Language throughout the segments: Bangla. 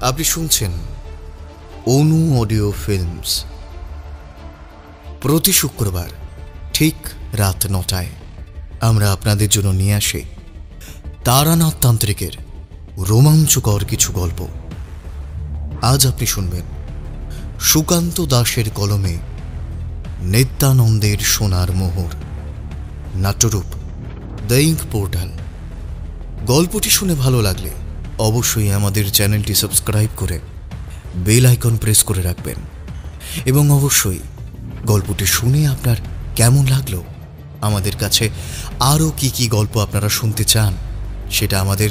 আপনি শুনছেন অনু অডিও ফিল্মস। প্রতি শুক্রবার ঠিক রাত 9টায় আমরা আপনাদের জন্য নিয়ে আসি তারানাথ তান্ত্রিকের রোমাঞ্চকর কিছু গল্প। আজ আপনি শুনবেন সুকান্ত দাসের কলমে নিত্যানন্দের সোনার মোহর, নাট্যরূপ দ্য ইঙ্ক পোর্টাল। গল্পটি শুনে ভালো লাগলে অবশ্যই আমাদের চ্যানেলটি সাবস্ক্রাইব করে বেল আইকন প্রেস করে রাখবেন এবং অবশ্যই গল্পটি শুনে আপনার কেমন লাগলো, আমাদের কাছে আরও কি গল্প আপনারা শুনতে চান সেটা আমাদের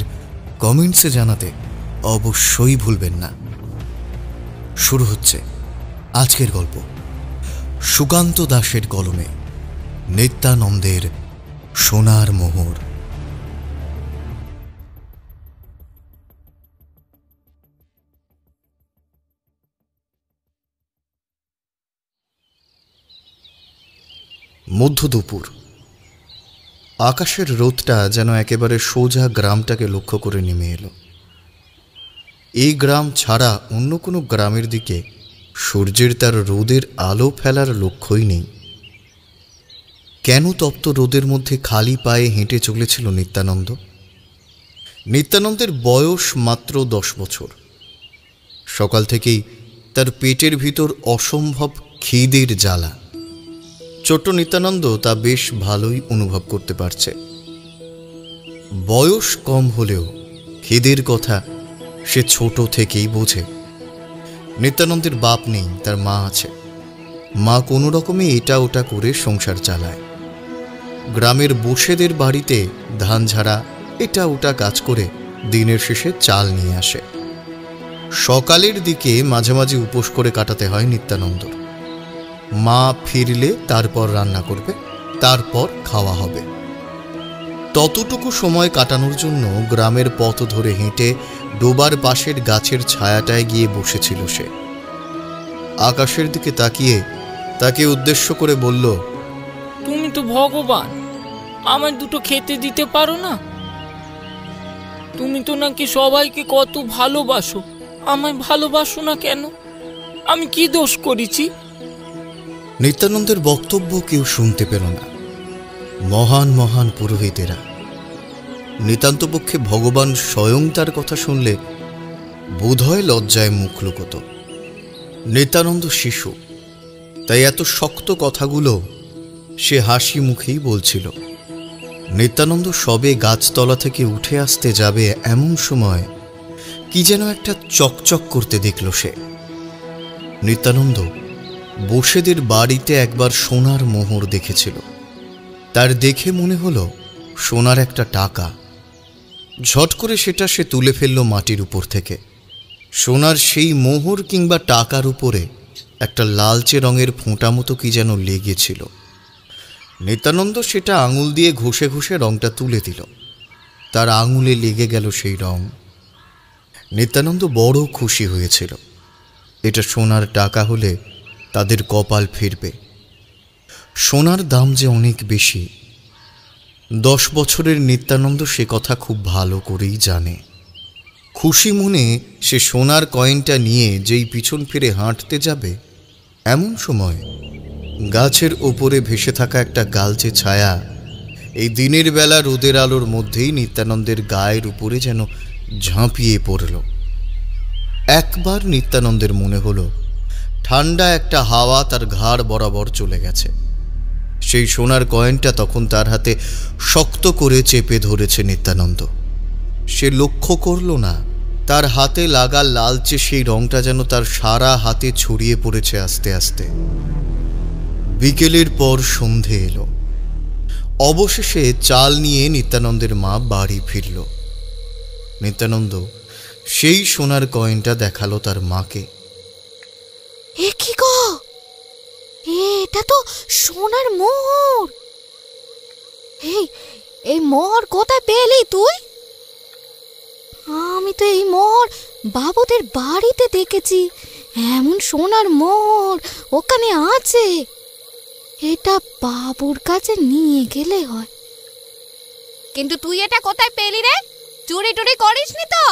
কমেন্টসে জানাতে অবশ্যই ভুলবেন না। শুরু হচ্ছে আজকের গল্প, সুকান্ত দাসের কলমে নিত্যানন্দের সোনার মোহর। মধ্য দুপুর, আকাশের রোদটা যেন একেবারে সোজা গ্রামটাকে লক্ষ্য করে নেমে এলো। এই গ্রাম ছাড়া অন্য কোনো গ্রামের দিকে সূর্যের তার রোদের আলো ফেলার লক্ষ্যই নেই। কেন তপ্ত রোদের মধ্যে খালি পায়ে হেঁটে চলেছিল নিত্যানন্দ? নিত্যানন্দের বয়স মাত্র 10 বছর। সকাল থেকেই তার পেটের ভিতর অসম্ভব খিদের জ্বালা। ছোট্ট নিত্যানন্দ তা বেশ ভালোই অনুভব করতে পারছে। বয়স কম হলেও খিদের কথা সে ছোট থেকেই বোঝে। নিত্যানন্দের বাপ নেই, তার মা আছে। মা কোনো রকমে এটা ওটা করে সংসার চালায়। গ্রামের বসেদের বাড়িতে ধান ঝাড়া এটা ওটা কাজ করে দিনের শেষে চাল নিয়ে আসে। সকালের দিকে মাঝে মাঝে উপোস করে কাটাতে হয় নিত্যানন্দর। মা ফিরলে তারপর রান্না করবে, তারপর খাওয়া হবে। ততটুকু সময় কাটানোর জন্য গ্রামের পথ ধরে হেঁটে ডোবার পাশের গাছের ছায়াটায় গিয়ে বসেছিল সে। আকাশের দিকে তাকিয়ে তাকে উদ্দেশ্য করে বলল, তুমি তো ভগবান, আমায় দুটো খেতে দিতে পারো না? তুমি তো নাকি সবাইকে কত ভালোবাসো, আমায় ভালোবাসো না কেন? আমি কি দোষ করেছি? নিত্যানন্দের বক্তব্য কেউ শুনতে পেল না। মহান মহান পুরোহিতেরা, নিতান্তপক্ষে ভগবান স্বয়ং তার কথা শুনলে বোধহয় লজ্জায় মুখ লুকোত। নিত্যানন্দ শিশু, তাই এত শক্ত কথাগুলো সে হাসি মুখেই বলছিল। নিত্যানন্দ সবে গাছতলা থেকে উঠে আসতে যাবে এমন সময় কি যেন একটা চকচক করতে দেখল সে। নিত্যানন্দ বসেদের বাড়িতে একবার সোনার মোহর দেখেছিল। তার দেখে মনে হলো সোনার একটা টাকা। ঝট করে সেটা সে তুলে ফেলল মাটির উপর থেকে। সোনার সেই মোহর কিংবা টাকার উপরে একটা লালচে রঙের ফোঁটা মতো কি যেন লেগেছিল। নিত্যানন্দ সেটা আঙুল দিয়ে ঘষে ঘষে রংটা তুলে দিল। তার আঙুলে লেগে গেল সেই রং। নিত্যানন্দ বড় খুশি হয়েছিল। এটা সোনার টাকা হলে তাদের কপাল ফিরবে। সোনার দাম যে অনেক বেশি, 10 বছরের নিত্যানন্দ সে কথা খুব ভালো করেই জানে। খুশি মনে সে সোনার কয়েনটা নিয়ে যেই পিছন ফিরে হাঁটতে যাবে, এমন সময় গাছের ওপরে ভেসে থাকা একটা গালচে ছায়া এই দিনের বেলা রোদের আলোর মধ্যেই নিত্যানন্দের গায়ের উপরে যেন ঝাঁপিয়ে পড়ল। একবার নিত্যানন্দের মনে হলো ঠান্ডা একটা হাওয়া তার ঘাড় বরাবর চলে গেছে। সেই সোনার কয়েনটা তখন তার হাতে শক্ত করে চেপে ধরেছে নিত্যানন্দ। সে লক্ষ্য করল না তার হাতে লাগা লালচে সেই রংটা যেন তার সারা হাতে ছড়িয়ে পড়েছে আস্তে আস্তে। বিকেলের পর সন্ধে এলো। অবশেষে চাল নিয়ে নিত্যানন্দের মা বাড়ি ফিরল। নিত্যানন্দ সেই সোনার কয়েনটা দেখালো তার মাকে। এ কি গো, এটা তো সোনার মোহর। এই মোহর কোথায় পেলি তুই? আমি তো এই মোহর বাবুদের বাড়িতে দেখেছি। এমন সোনার মোহর ওখানে আছে। এটা বাবুর কাছে নিয়ে গেলে হয়। কিন্তু তুই এটা কোথায় পেলি রে? চুরি টুরি করিসনি তো?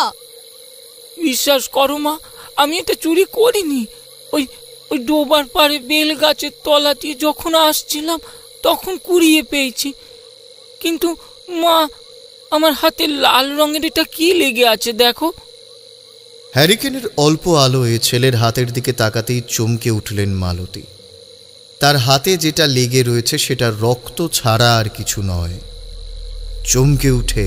বিশ্বাস করো মা, আমি এটা চুরি করিনি। ওই ওই ডোবার পাড়ে বেল গাছের তলা দিয়ে যখন আসছিলাম তখন কুড়িয়ে পেয়েছি। কিন্তু মা, আমার হাতে লাল রঙের এটা কি লেগে আছে দেখো। হ্যারিকেনের অল্প আলোয় ছেলের হাতের দিকে তাকাতেই চমকে উঠলেন মালতী। তার হাতে যেটা লেগে রয়েছে সেটা রক্ত ছাড়া আর কিছু নয়। চমকে উঠে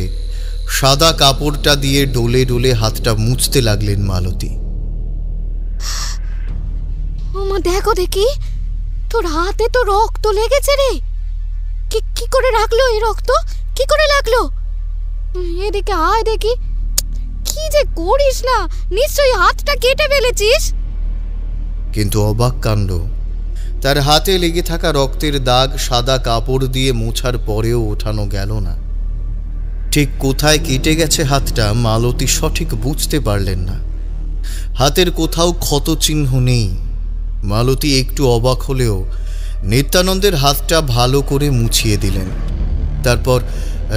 সাদা কাপড়টা দিয়ে ডলে ডলে হাতটা মুছতে লাগলেন মালতী। ওমা দেখো দেখি, তোর হাতে তো রক্ত লেগেছে রে। কি করে রাখলো এই রক্ত? কি করে লাগলো? এদিকে আয় দেখি। কি যে করিস না, নিশ্চয়ই হাতটা কেটে ফেলেছিস। কিন্তু অবাক কাণ্ড, তার হাতে লেগে থাকা রক্তের দাগ সাদা কাপড় দিয়ে মোছার পরেও ওঠানো গেল না। ঠিক কোথায় কেটে গেছে হাতটা মালতী সঠিক বুঝতে পারলেন না। হাতের কোথাও ক্ষতচিহ্ন নেই। মালতী একটু অবাক হলেও নিত্যানন্দের হাতটা ভালো করে মুছিয়ে দিলেন। তারপর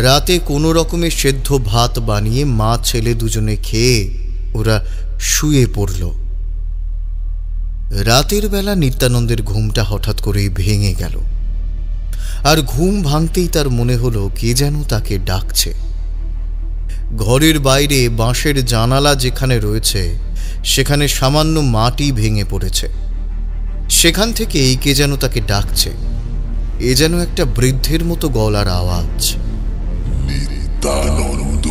রাতে কোনো রকমের সেদ্ধ ভাত বানিয়ে মা ছেলে দুজনে খেয়ে ওরা শুয়ে পড়ল। রাতের বেলা নিত্যানন্দের ঘুমটা হঠাৎ করেই ভেঙে গেল। আর ঘুম ভাঙতেই তার মনে হলো কে যেন তাকে ডাকছে। ঘরের বাইরে বাঁশের জানালা যেখানে রয়েছে সেখানে সামান্য মাটি ভেঙে পড়েছে। সেখান থেকেই কে যেন তাকে ডাকছে। এ যেন একটা বৃদ্ধের মতো গলার আওয়াজ। নিত্যানন্দ,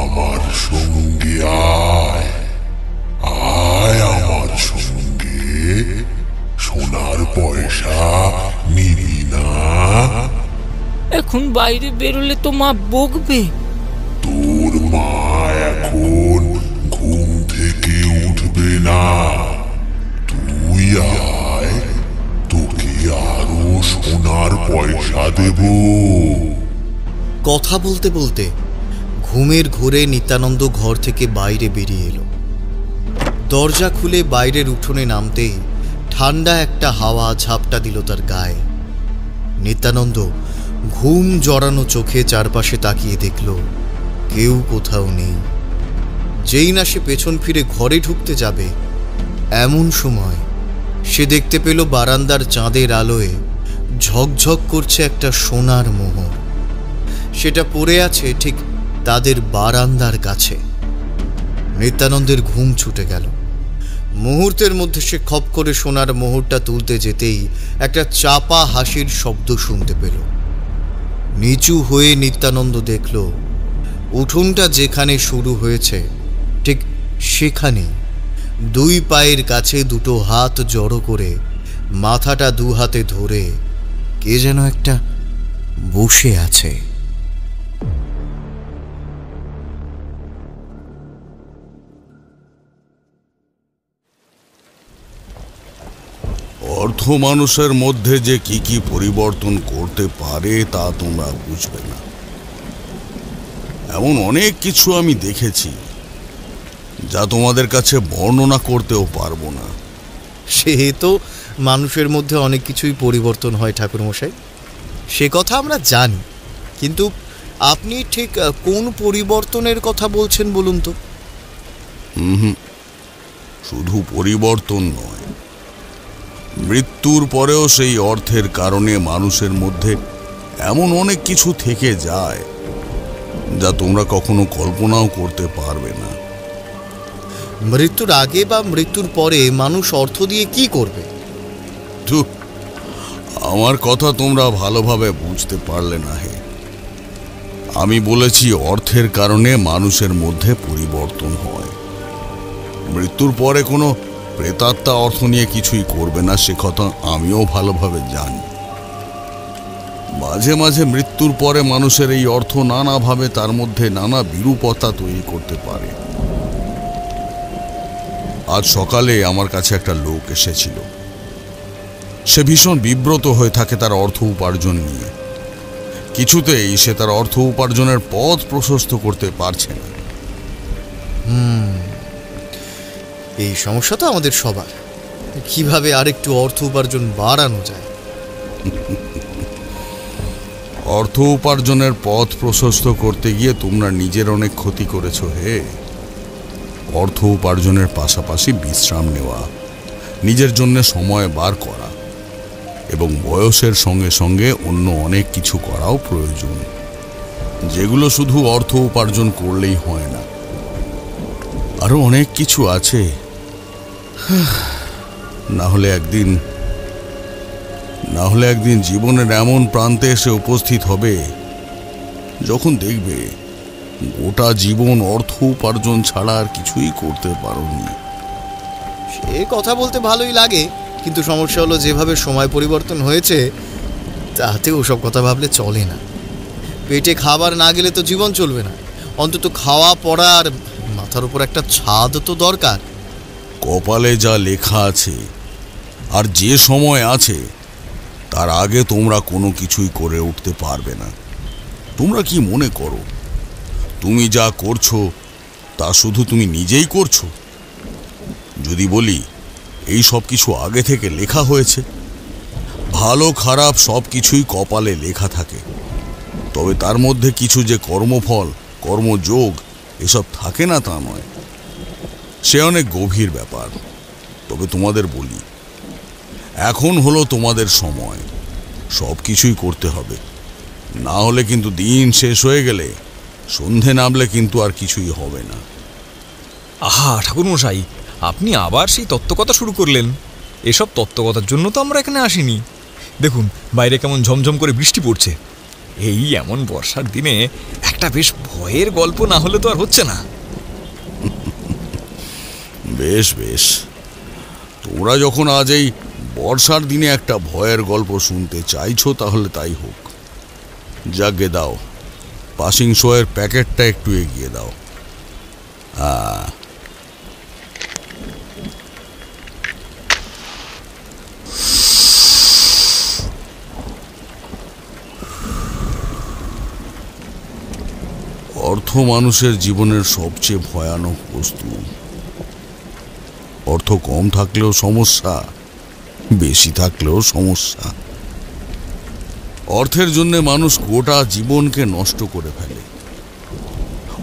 আমার সঙ্গে আয়, আয় আমার সঙ্গে। সোনার পয়সা নিবি না? এখন বাইরে বেরোলে তো মা বকবে। তোর মা এখন ঘুম থেকে উঠবে না। তুই আয়, তোকে আরো সোনার পয়সা দেব। কথা বলতে বলতে ঘুমের ঘোরে নিত্যানন্দ ঘর থেকে বাইরে বেরিয়ে এলো। দরজা খুলে বাইরের উঠোনে নামতেই ঠান্ডা একটা হাওয়া ঝাপটা দিল তার গায়ে। নিত্যানন্দ ঘুম জড়ানো চোখে চারপাশে তাকিয়ে দেখল কেউ কোথাও নেই। যেই না সে পেছন ফিরে ঘরে ঢুকতে যাবে এমন সময় সে দেখতে পেল বারান্দার চাঁদের আলোয় ঝকঝক করছে একটা সোনার মোহর। সেটা পড়ে আছে ঠিক তাদের বারান্দার কাছে। নিত্যানন্দের ঘুম ছুটে গেল। মুহূর্তের মধ্যে সে খপ করে সোনার মোহরটা তুলতে যেতেই একটা চাপা হাসির শব্দ শুনতে পেল। নিচু হয়ে নিত্যানন্দ দেখল উঠোনটা যেখানে শুরু হয়েছে ঠিক সেখানে দুই পায়ের কাছে দুটো হাত জড়ো করে মাথাটা দু হাতে ধরে কে যেন একটা বসে আছে। অর্থ মানুষের মধ্যে যে কি কি পরিবর্তন করতে পারে তা তোমরা বুঝবে না। এমন অনেক কিছু আমি দেখেছি যা তোমাদের কাছে বর্ণনা করতেও পারবো না। সে তো মানুষের মধ্যে অনেক কিছুই পরিবর্তন হয় ঠাকুরমশাই, সে কথা আমরা জানি। কিন্তু আপনি ঠিক কোন পরিবর্তনের কথা বলছেন বলুন তো? শুধু পরিবর্তন নয়, মৃত্যুর পরেও সেই অর্থের কারণে মানুষের মধ্যে এমন অনেক কিছু থেকে যায় যা তোমরা কখনো কল্পনাও করতে পারবে না। মৃত্যুর আগে বা মৃত্যুর পরে মানুষ অর্থ দিয়ে কি করবে? আমার কথা তোমরা ভালোভাবে বুঝতে পারলে না হে। আমি বলেছি অর্থের কারণে মানুষের মধ্যে পরিবর্তন হয়। মৃত্যুর পরে কোনো প্রেতাত্মা অর্থ নিয়ে কিছুই করবে না, সে কথা আমিও ভালোভাবে জানি। মাঝে মাঝে মৃত্যুর পরে মানুষের এই অর্থ নানাভাবে তার মধ্যে নানা বিরূপতা তৈরি করতে পারে। আজ সকালে আমার কাছে একটা লোক এসেছিল। সে ভীষণ বিব্রত হয়ে থাকে তার অর্থ উপার্জন নিয়ে। কিছুতেই সে তার অর্থ উপার্জনের পথ প্রশস্ত করতে পারছে না। এই সমস্যা তো আমাদের সবার। কিভাবে আরেকটু অর্থ উপার্জন বাড়ানো যায়? অর্থ উপার্জনের পথ প্রশস্ত করতে গিয়ে তোমরা নিজের অনেক ক্ষতি করেছো হে। অর্থ উপার্জনের পাশাপাশি বিশ্রাম নেওয়া, নিজের জন্য সময় বার করা এবং বয়সের সঙ্গে সঙ্গে অন্য অনেক কিছু করাও প্রয়োজন, যেগুলো শুধু অর্থ উপার্জন করলেই হয় না। আরো অনেক কিছু আছে। না হলে একদিন জীবনের এমন প্রান্তে এসে উপস্থিত হবে যখন দেখবে গোটা জীবন অর্থ উপার্জন ছাড়া আর কিছুই করতে পারোনি। সে কথা বলতে ভালোই লাগে, কিন্তু সমস্যা হলো যেভাবে সময় পরিবর্তন হয়েছে তাতে ওসব কথা ভাবলে চলে না। পেটে খাবার না গেলে তো জীবন চলবে না, অন্তত খাওয়া পড়া আর মাথার উপর একটা ছাদ তো দরকার। কপালে যা লেখা আছে আর যে সময় আছে তার আগে তোমরা কোনো কিছুই করে উঠতে পারবে না। তোমরা কি মনে করো তুমি যা করছো তা শুধু তুমি নিজেই করছো? যদি বলি এই সব কিছু আগে থেকে লেখা হয়েছে, ভালো খারাপ সব কিছুই কপালে লেখা থাকে, তবে তার মধ্যে কিছু যে কর্মফল, কর্মযোগ এসব থাকে না তা নয়। সে অনেক গভীর ব্যাপার। তবে তোমাদের বলি, এখন হলো তোমাদের সময়, সব কিছুই করতে হবে। না হলে কিন্তু দিন শেষ হয়ে গেলে, সন্ধে নামলে কিন্তু আর কিছুই হবে না। আহা ঠাকুরমশাই, আপনি আবার সেই তত্ত্বকথা শুরু করলেন। এসব তত্ত্বকথার জন্য তো আমরা এখানে আসিনি। দেখুন বাইরে কেমন ঝমঝম করে বৃষ্টি পড়ছে। এই এমন বর্ষার দিনে একটা বেশ ভয়ের গল্প না হলে তো আর হচ্ছে না। বেশ বেশ, তোমরা যখন আজ এই বর্ষার দিনে একটা ভয়ের গল্প শুনতে চাইছো তাহলে তাই হোক। যাকে দাও, পাসিং শোয়ের প্যাকেটটা একটু এগিয়ে দাও। অর্থ মানুষের জীবনের সবচেয়ে ভয়ানক বস্তু। অর্থ কম থাকলেও সমস্যা, বেশি থাকলেও সমস্যা। অর্থের জন্য মানুষ গোটা জীবনকে নষ্ট করে ফেলে,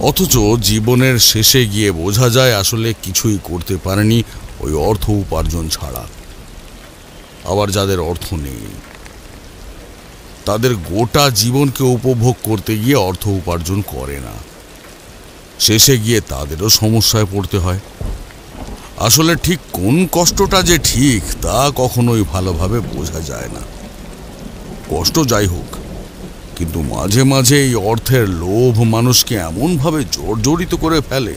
অথচ জীবনের শেষে গিয়ে বোঝা যায় আসলে কিছুই করতে পারেনি ওই অর্থ উপার্জন ছাড়া। আবার যাদের অর্থ নেই, তাদের গোটা জীবনকে উপভোগ করতে গিয়ে অর্থ উপার্জন করে না, শেষে গিয়ে তাদেরও সমস্যায় পড়তে হয়। আসলে ঠিক কোন কষ্টটা যে ঠিক তা কখনোই ভালোভাবে বোঝা যায় না। কষ্ট যাই হোক, কিন্তু মাঝে মাঝে এই অর্থের লোভ মানুষকে এমনভাবে জর্জরিত করে ফেলে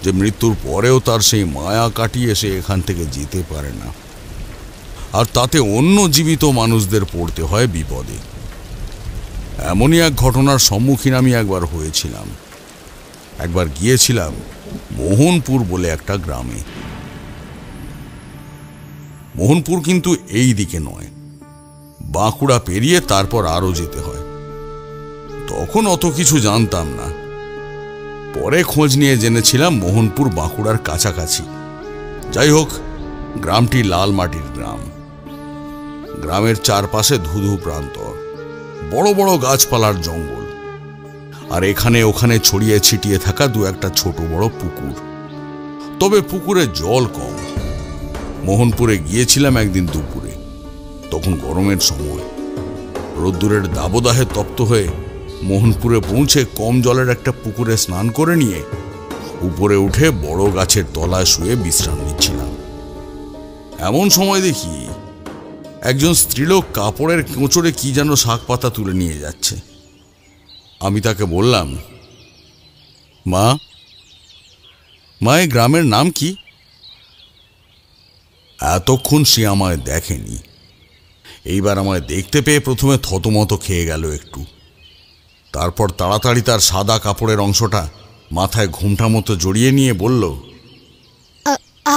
যে মৃত্যুর পরেও তার সেই মায়া কাটিয়ে সে এখান থেকে যেতে পারে না, আর তাতে অন্য জীবিত মানুষদের পড়তে হয় বিপদে। এমনই এক ঘটনার সম্মুখীন আমি একবার হয়েছিলাম। একবার গিয়েছিলাম মোহনপুর বলে একটা গ্রামে। মোহনপুর কিন্তু এই দিকে নয়, বাঁকুড়া পেরিয়ে তারপর আরো যেতে হয়। তখন অত কিছু জানতাম না, পরে খোঁজ নিয়ে জেনেছিলাম মোহনপুর বাঁকুড়ার কাছাকাছি। যাই হোক, গ্রামটি লাল মাটির গ্রাম। গ্রামের চারপাশে ধুধু প্রান্তর, বড় বড় গাছপালার জঙ্গল, আর এখানে ওখানে ছড়িয়ে ছিটিয়ে থাকা দু একটা ছোট বড় পুকুর। তবে পুকুরে জল কম। মোহনপুরে গিয়েছিলাম একদিন দুপুরে, তখন গরমের সময়। রোদ্দুরের দাবদাহে তপ্ত হয়ে মোহনপুরে পৌঁছে কম জলের একটা পুকুরে স্নান করে নিয়ে উপরে উঠে বড় গাছের তলায় শুয়ে বিশ্রাম নিচ্ছিলাম। এমন সময় দেখি একজন স্ত্রীলোক কাপড়ের কোঁচড়ে কি যেন শাক পাতা তুলে নিয়ে যাচ্ছে। আমি তাকে বললাম, মা মা এই গ্রামের নাম কি? এতক্ষণ সে আমায় দেখেনি। এইবার আমায় দেখতে পেয়ে প্রথমে থতমত খেয়ে গেল একটু, তারপর তাড়াতাড়ি তার সাদা কাপড়ের অংশটা মাথায় ঘুমটা মতো জড়িয়ে নিয়ে বলল,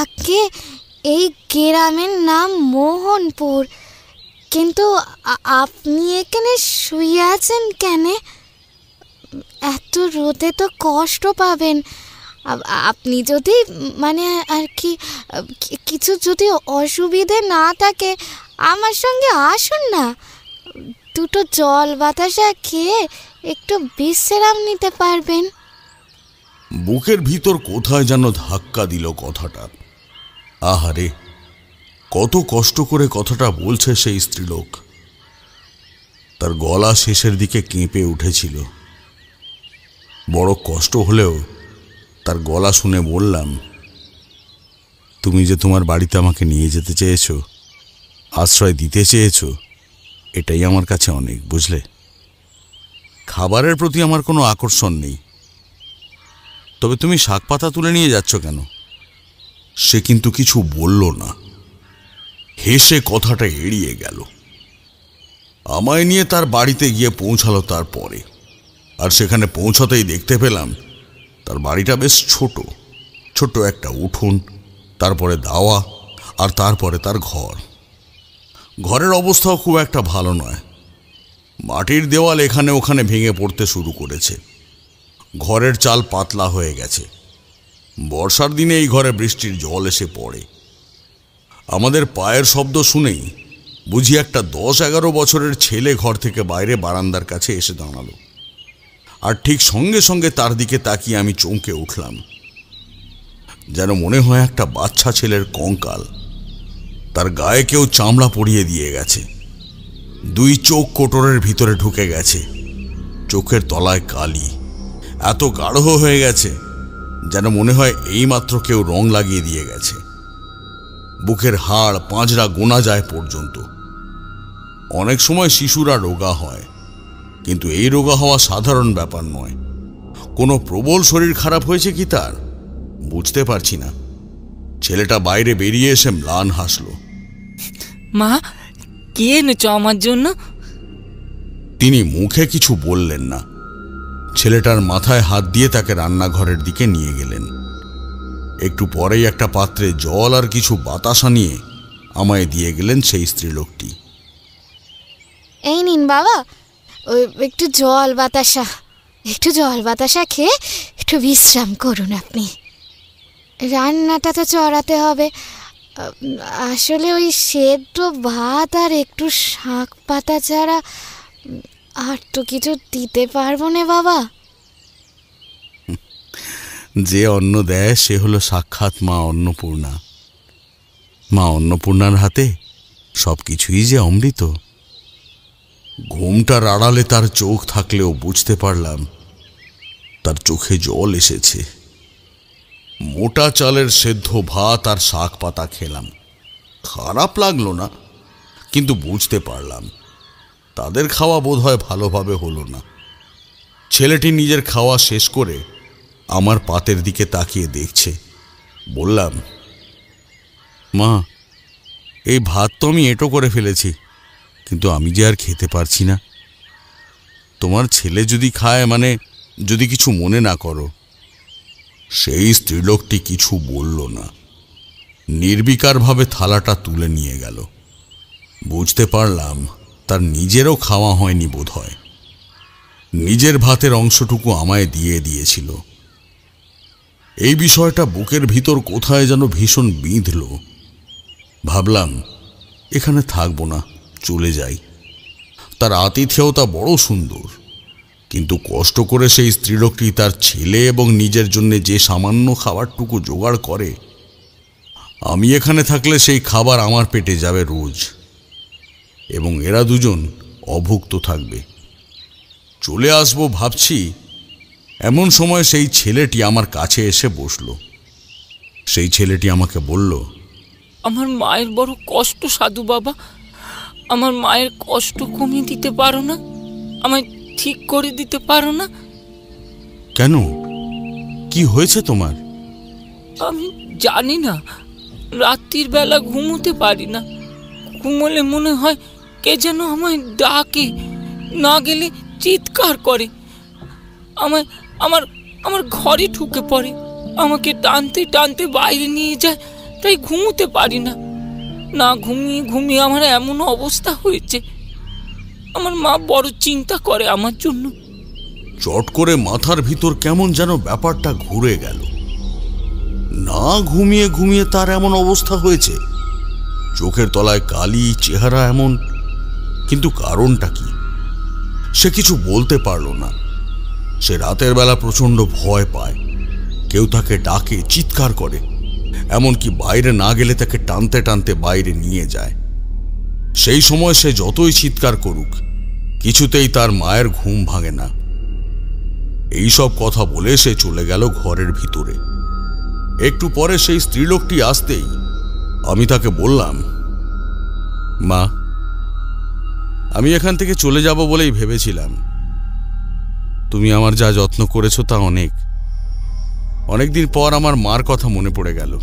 আগে এই গ্রামের নাম মোহনপুর, কিন্তু আপনি এখানে শুয়ে আছেন কেন? এত রোদে তো কষ্ট পাবেন। আপনি যদি মানে আর কি কিছু যদি অসুবিধে না থাকে আমার সঙ্গে আসুন না, দুটো জল বাতাসা খেয়ে একটু বিশ্রাম নিতে পারবেন। বুকের ভিতর কোথায় যেন ধাক্কা দিল কথাটা। আহারে, কত কষ্ট করে কথাটা বলছে সেই স্ত্রীলোক। তার গলা শেষের দিকে কেঁপে উঠেছিল। বড় কষ্ট হলেও তার গলা শুনে বললাম, তুমি যে তোমার বাড়িতে আমাকে নিয়ে যেতে চেয়েছো, আশ্রয় দিতে চেয়েছো, এটাই আমার কাছে অনেক, বুঝলে? খাবারের প্রতি আমার কোনো আকর্ষণ নেই। তবে তুমি শাক পাতা তুলে নিয়ে যাচ্ছ কেন? সে কিন্তু কিছু বলল না, হেসে কথাটা এড়িয়ে গেল। আমায় নিয়ে তার বাড়িতে গিয়ে পৌঁছালো তারপরে। আর সেখানে পৌঁছাতেই দেখতে পেলাম তার বাড়িটা বেশ ছোট, ছোট একটা উঠোন, তারপরে দাওয়া, আর তারপরে তার ঘর। ঘরের অবস্থাও খুব একটা ভালো নয়। মাটির দেওয়াল এখানে ওখানে ভেঙে পড়তে শুরু করেছে। ঘরের চাল পাতলা হয়ে গেছে। বর্ষার দিনে এই ঘরে বৃষ্টির জল এসে পড়ে। আমাদের পায়ের শব্দ শুনেই বুঝি একটা 10-11 বছরের ছেলে ঘর থেকে বাইরে বারান্দার কাছে এসে দাঁড়ালো। আর ঠিক সঙ্গে সঙ্গে তার দিকে তাকিয়ে আমি চমকে উঠলাম। যেন মনে হয় একটা বাচ্চা ছেলের কঙ্কাল। তার গায়ে কেউ চামড়া পরিয়ে দিয়ে গেছে। 2 চোখ কোটরের ভিতরে ঢুকে গেছে। চোখের তলায় কালি এত গাঢ় হয়ে গেছে যেন মনে হয় এইমাত্র কেউ রং লাগিয়ে দিয়ে গেছে। বুকের হাড় পাঁজরা গোনা যায় পর্যন্ত। অনেক সময় শিশুরা রোগা হয়, কিন্তু এই রোগা হওয়া সাধারণ ব্যাপার নয়। কোনো প্রবল শরীর খারাপ হয়েছে কি তার? বুঝতে পারছি না। ছেলেটা বাইরে বেরিয়ে এসে ম্লান হাসলো। মা, কে এনেছ আমার জন্য? তিনি মুখে কিছু বললেন না। ছেলেটার মাথায় হাত দিয়ে তাকে রান্নাঘরের দিকে নিয়ে গেলেন। একটু পরেই একটা পাত্রে জল আর কিছু বাতাসা নিয়ে আমায় দিয়ে গেলেন সেই স্ত্রীলোকটি। এই নিন বাবা, ওই একটু জল বাতাসা খেয়ে একটু বিশ্রাম করুন আপনি। রান্নাটা তো চড়াতে হবে। আসলে ওই সেদ্ধ ভাত আর একটু শাক পাতা ছাড়া আর তো কিছু দিতে পারবো না বাবা। যে অন্ন দেয় সে হলো সাক্ষাৎ মা অন্নপূর্ণা। মা অন্নপূর্ণার হাতে সবকিছুই যে অমৃত। ঘুমটার আড়ালে তার চোখ থাকলেও বুঝতে পারলাম তার চোখে জল এসেছে। মোটা চালের সেদ্ধ ভাত আর শাক পাতা খেলাম। খারাপ লাগলো না, কিন্তু বুঝতে পারলাম তাদের খাওয়া বোধহয় ভালোভাবে হলো না। ছেলেটি নিজের খাওয়া শেষ করে আমার পাতের দিকে তাকিয়ে দেখছে। বললাম, মা, এই ভাত তো আমি এঁটো করে ফেলেছি, কিন্তু আমি যে আর খেতে পারছি না। তোমার ছেলে যদি খায়, মানে যদি কিছু মনে না করো। সেই স্ত্রীলোকটি কিছু বলল না। নির্বিকারভাবে থালাটা তুলে নিয়ে গেল। বুঝতে পারলাম তার নিজেরও খাওয়া হয়নি বোধহয়। নিজের ভাতের অংশটুকু আমায় দিয়ে দিয়েছিল। এই বিষয়টা বুকের ভিতর কোথায় যেন ভীষণ বিঁধল। ভাবলাম এখানে থাকবো না, চলে যাই। তার আতিথেয়তা বড় সুন্দর, কিন্তু কষ্ট করে সেই স্ত্রীলোকটি তার ছেলে এবং নিজের জন্য যে সামান্য খাবারটুকু জোগাড় করে, আমি এখানে থাকলে সেই খাবার আমার পেটে যাবে রোজ, এবং এরা দুজন অভুক্ত থাকবে। চলে আসবো ভাবছি, এমন সময় সেই ছেলেটি আমার কাছে এসে বসল। সেই ছেলেটি আমাকে বলল, আমার মায়ের বড় কষ্ট সাধু বাবা। আমার মায়ের কষ্ট কমিয়ে দিতে পারো না? আমায় ঠিক করে দিতে পারো না? কেন, কি হয়েছে তোমার? আমি জানি না, রাত্রির বেলা ঘুমোতে পারি না। ঘুমোলে মনে হয় কে যেন আমায় ডাকে, না গেলে চিৎকার করে। আমার আমার আমার ঘরে ঢুকে পড়ে, আমাকে টানতে টানতে বাইরে নিয়ে যায়, তাই ঘুমোতে পারি না। না ঘুমিয়ে ঘুমিয়ে আমার এমন অবস্থা হয়েছে। আমার মা বড় চিন্তা করে আমার জন্য। চট করে মাথার ভিতর কেমন যেন ব্যাপারটা ঘুরে গেল। না ঘুমিয়ে ঘুমিয়ে তার এমন অবস্থা হয়েছে, চোখের তলায় কালি, চেহারা এমন, কিন্তু কারণটা কি? সে কিছু বলতে পারল না। সে রাতের বেলা প্রচণ্ড ভয় পায়, কেউ তাকে ডাকে, চিৎকার করে, এমনকি বাইরে না গেলে তাকে টানতে টানতে বাইরে নিয়ে যায়। সেই সময় সে যতই চিৎকার করুক, কিছুতেই তার মায়ের ঘুম ভাঙে না। এইসব কথা বলে সে চলে গেল ঘরের ভিতরে। একটু পরে সেই স্ত্রীলোকটি আসতেই আমি তাকে বললাম, মা, আমি এখান থেকে চলে যাব বলেই ভেবেছিলাম। তুমি আমার যা যত্ন করেছো তা অনেকদিন পর আমার মার কথা মনে পড়ে গেল।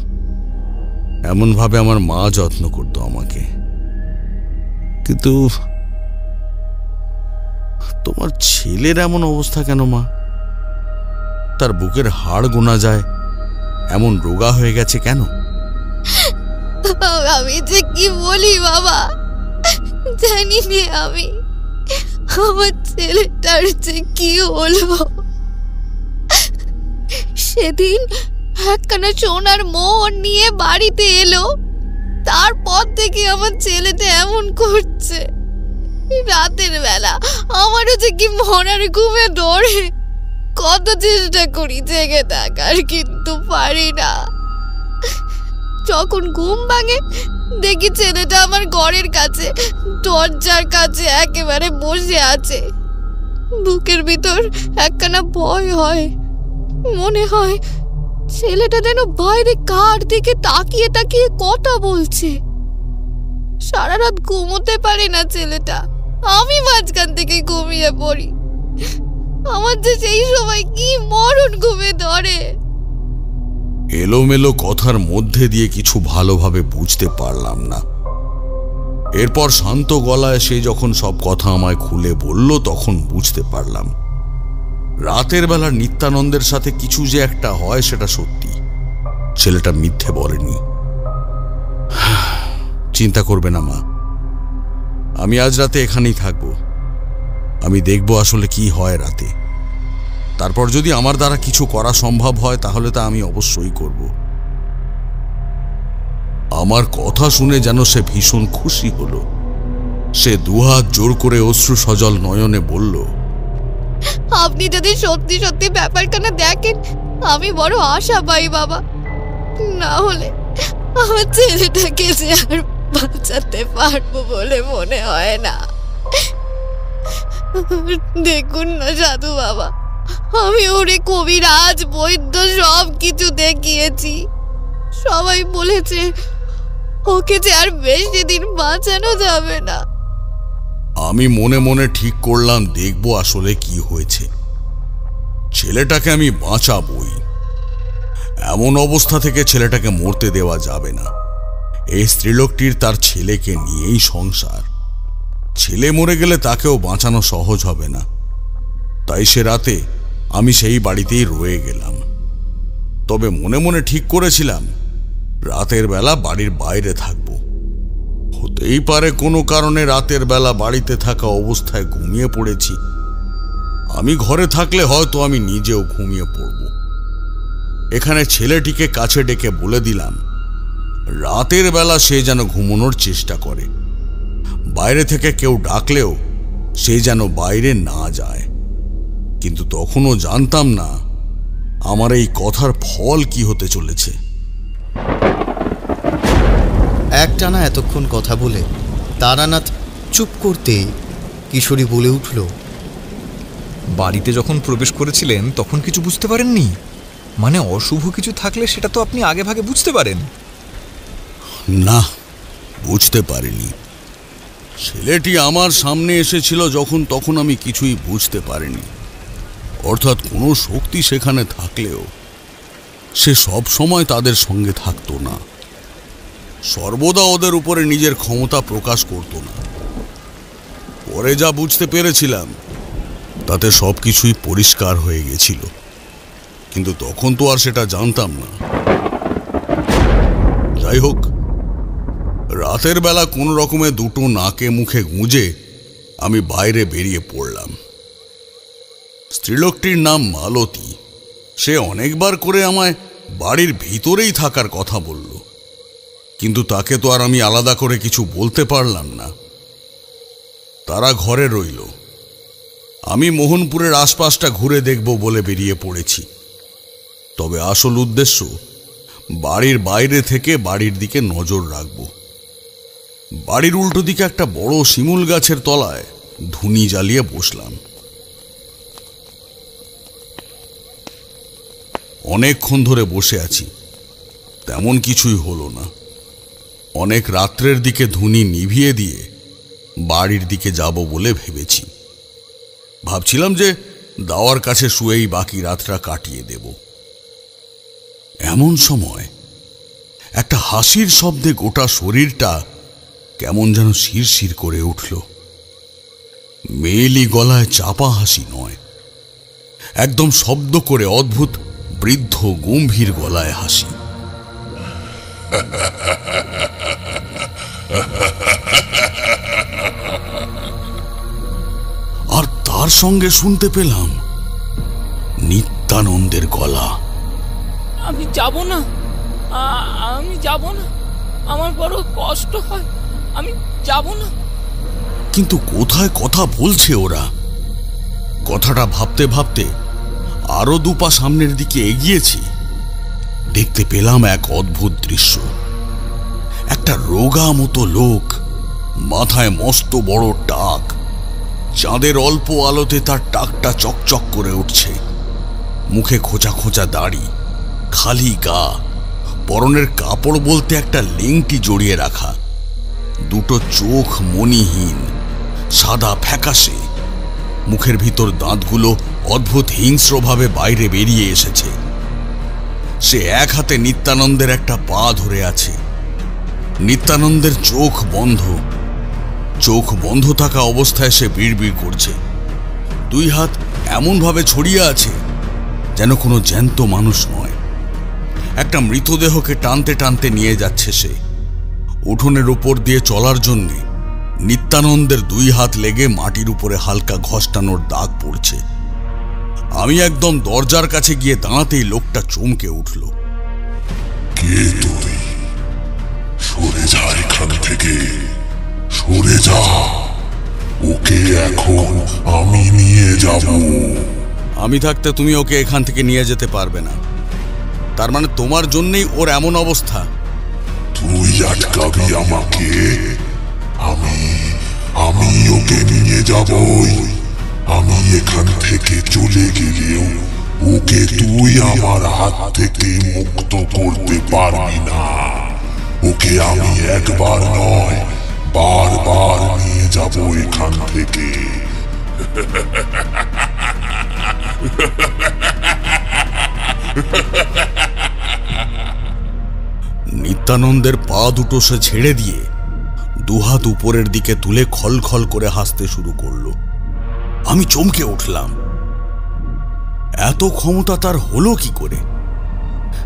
এমনভাবে আমার মা যত্ন করতো আমাকে। কিন্তু তোমার ছেলের এমন অবস্থা কেন মা? তার বুকের হাড় গোনা যায়, এমন রোগা হয়ে গেছে কেন? আমি যে কি বলি বাবা, জানি নে আমি। আমার ছেলেটার যে কি হলো, সেদিন একখানা সোনার মোহর নিয়ে বাড়িতে এলো, তারপর থেকে আমার ছেলেটা এমন করছে। রাতের বেলা আমারও যে কি মরার ঘুমে ধরে, কত চেষ্টা করি জেগে থাকার, কিন্তু পারি না। যখন ঘুম ভাঙে দেখি ছেলেটা আমার ঘরের কাছে, দরজার কাছে একেবারে বসে আছে। বুকের ভিতর একখানা ভয় হয়, মনে হয় ছেলেটা যেন বাইরে কার দিকে তাকিয়ে তাকিয়ে কথা বলছে। সারা রাত ঘুমোতে পারে না ছেলেটা, আমি মাঝখান থেকে ঘুমিয়ে পড়ি। আমার যে সেই সময় কি মরণ ঘুমে ধরে। এলোমেলো কথার মধ্যে দিয়ে কিছু ভালোভাবে বুঝতে পারলাম না। এরপর শান্ত গলায় সে যখন সব কথা আমায় খুলে বলল, তখন বুঝতে পারলাম রাতের বেলা নিত্যানন্দের সাথে কিছু যে একটা হয় সেটা সত্যি। ছেলেটা মিথ্যে বলেনি। চিন্তা করবে না মা, আমি আজ রাতে এখানেই থাকবো। আমি দেখব আসলে কি হয় রাতে। তারপর যদি আমার দ্বারা কিছু করা সম্ভব হয় তাহলে তা আমি অবশ্যই করব। আমার কথা শুনে যেন সে ভীষণ খুশি হলো। সে দুহাত জোর করে অশ্রু সজল নয়নে বলল, আপনি যদি সত্যি সত্যি ব্যাপারখানা দেখেন, আমি বড় আশা পাই বাবা। না হলে আমার ছেলেটাকে যে আর বাঁচাতে পারবো বলে মনে হয় না। দেখুন না সাধু বাবা, আমি ওরে কবিরাজ, বৈদ্য সব কিছু দেখিয়েছি। সবাই বলেছে ওকে যে আর বেশি দিন বাঁচানো যাবে না। আমি মনে মনে ঠিক করলাম দেখব আসলে কি হয়েছে। ছেলেটাকে আমি বাঁচাবই। এমন অবস্থা থেকে ছেলেটাকে মরতে দেওয়া যাবে না। এই স্ত্রীলোকটির তার ছেলেকে নিয়েই সংসার। ছেলে মরে গেলে তাকেও বাঁচানো সহজ হবে না। তাই সে রাতে আমি সেই বাড়িতেই রয়ে গেলাম। তবে মনে মনে ঠিক করেছিলাম রাতের বেলা বাড়ির বাইরে থাকব। হতেই পারে কোনো কারণে রাতের বেলা বাড়িতে থাকা অবস্থায় ঘুমিয়ে পড়েছি। আমি ঘরে থাকলে হয়তো আমি নিজেও ঘুমিয়ে পড়ব। এখানে ছেলেটিকে কাছে ডেকে বলে দিলাম রাতের বেলা সে যেন ঘুমানোর চেষ্টা করে। বাইরে থেকে কেউ ডাকলেও সে যেন বাইরে না যায়। কিন্তু তখনও জানতাম না আমার এই কথার ফল কি হতে চলেছে। একটানা এতক্ষণ কথা বলে তারানাথ চুপ করতে কিশোরী বলে উঠল, বাড়িতে যখন প্রবেশ করেছিলেন তখন কিছু বুঝতে পারেননি? মানে অশুভ কিছু থাকলে সেটা তো আপনি আগে ভাগে বুঝতে পারেন। না, বুঝতে পারিনি। ছেলেটি আমার সামনে এসেছিল যখন, তখন আমি কিছুই বুঝতে পারিনি। অর্থাৎ কোনো শক্তি সেখানে থাকলেও সে সব সময় তাদের সঙ্গে থাকতো না। সর্বদা ওদের উপরে নিজের ক্ষমতা প্রকাশ করত না। পরে যা বুঝতে পেরেছিলাম তাতে সবকিছুই পরিষ্কার হয়ে গেছিল, কিন্তু তখন তো আর সেটা জানতাম না। যাই হোক, রাতের বেলা কোন রকমে দুটো নাকে মুখে গুঁজে আমি বাইরে বেরিয়ে পড়লাম। স্ত্রীলোকটির নাম মালতী। সে অনেকবার করে আমায় বাড়ির ভিতরেই থাকার কথা বলল, কিন্তু তাকে তো আর আমি আলাদা করে কিছু বলতে পারলাম না। তারা ঘরে রইল। আমি মোহনপুরের আশপাশটা ঘুরে দেখব বলে বেরিয়ে পড়েছি। তবে আসল উদ্দেশ্য বাড়ির বাইরে থেকে বাড়ির দিকে নজর রাখব। বাড়ির উল্টো দিকে একটা বড় শিমুল গাছের তলায় ধুনি জ্বালিয়ে বসলাম। অনেকক্ষণ ধরে বসে আছি, তেমন কিছুই হলো না। অনেক রাত্রের দিকে ধুনি নিভিয়ে দিয়ে বাড়ির দিকে যাব বলে ভেবেছি। ভাবছিলাম যে দাওয়ার কাছে শুয়েই বাকি রাতটা কাটিয়ে দেব। এমন সময় একটা হাসির শব্দে গোটা শরীরটা কেমন যেন শিরশির করে উঠল। মেয়েলি গলায় চাপা হাসি নয়, একদম শব্দ করে অদ্ভুত বৃদ্ধ গম্ভীর গলায় হাসি। আর তার সঙ্গে শুনতে পেলাম নিত্যানন্দের গলা। আমি যাব না, আমি যাব না, আমার বড় কষ্ট হয়, আমি যাব না। কিন্তু কোথায় কথা বলছে ওরা? কথাটা ভাবতে ভাবতে আরো দুপা সামনের দিকে এগিয়েছি। দেখতে পেলাম এক অদ্ভুত দৃশ্য। একটা রোগা মতো লোক, মাথায় মস্ত বড় টাক, চাঁদের অল্প আলোতে তার টাকটা চকচক করে উঠছে। মুখে খোঁচা খোঁচা দাড়ি, খালি গা, পরনের কাপড় বলতে একটা লেংটি জড়িয়ে রাখা, দুটো চোখ মণিহীন, সাদা ফ্যাকাশে, মুখের ভিতর দাঁতগুলো অদ্ভুত হিংস্রভাবে বাইরে বেরিয়ে এসেছে। সে এক হাতে নিত্যানন্দের একটা পা ধরে আছে। নিত্যানন্দের চোখ বন্ধ। চোখ বন্ধ থাকা অবস্থায় সে বিড়বিড় করছে। দুই হাত এমনভাবে ছড়িয়ে আছে যেন কোনো জ্যান্ত মানুষ নয়। একটা মৃতদেহকে টানতে টানতে নিয়ে যাচ্ছে সে। উঠোনের উপর দিয়ে চলার জন্য নিত্যানন্দের দুই হাত লেগে মাটির উপরে হালকা ঘষ্টানোর দাগ পড়ছে। আমি একদম দরজার কাছে গিয়ে দাঁড়াতেই লোকটা চমকে উঠল। কে তুই? সরে যা এখান থেকে, সরে যা। ওকে এখন আমি নিয়ে যাব। আমি থাকতে তুমি ওকে এখান থেকে নিয়ে যেতে পারবে না। তার মানে তোমার জন্যই ওর এমন অবস্থা? তুই আটকাবি আমাকে? আমি ওকে নিয়ে যাবই। আমি এখান থেকে চলে গেলেও ওকে তুই আমার হাত থেকে মুক্ত করতে পারবি না। ওকে আমি একবার নয়, বারবার নিয়ে যাব এখান থেকে। নিত্যানন্দের পা দুটো সে ছেড়ে দিয়ে দুহাত উপরের দিকে তুলে খলখল করে হাসতে শুরু করলো। আমি চমকে উঠলাম। এত ক্ষমতা তার হলো কি করে?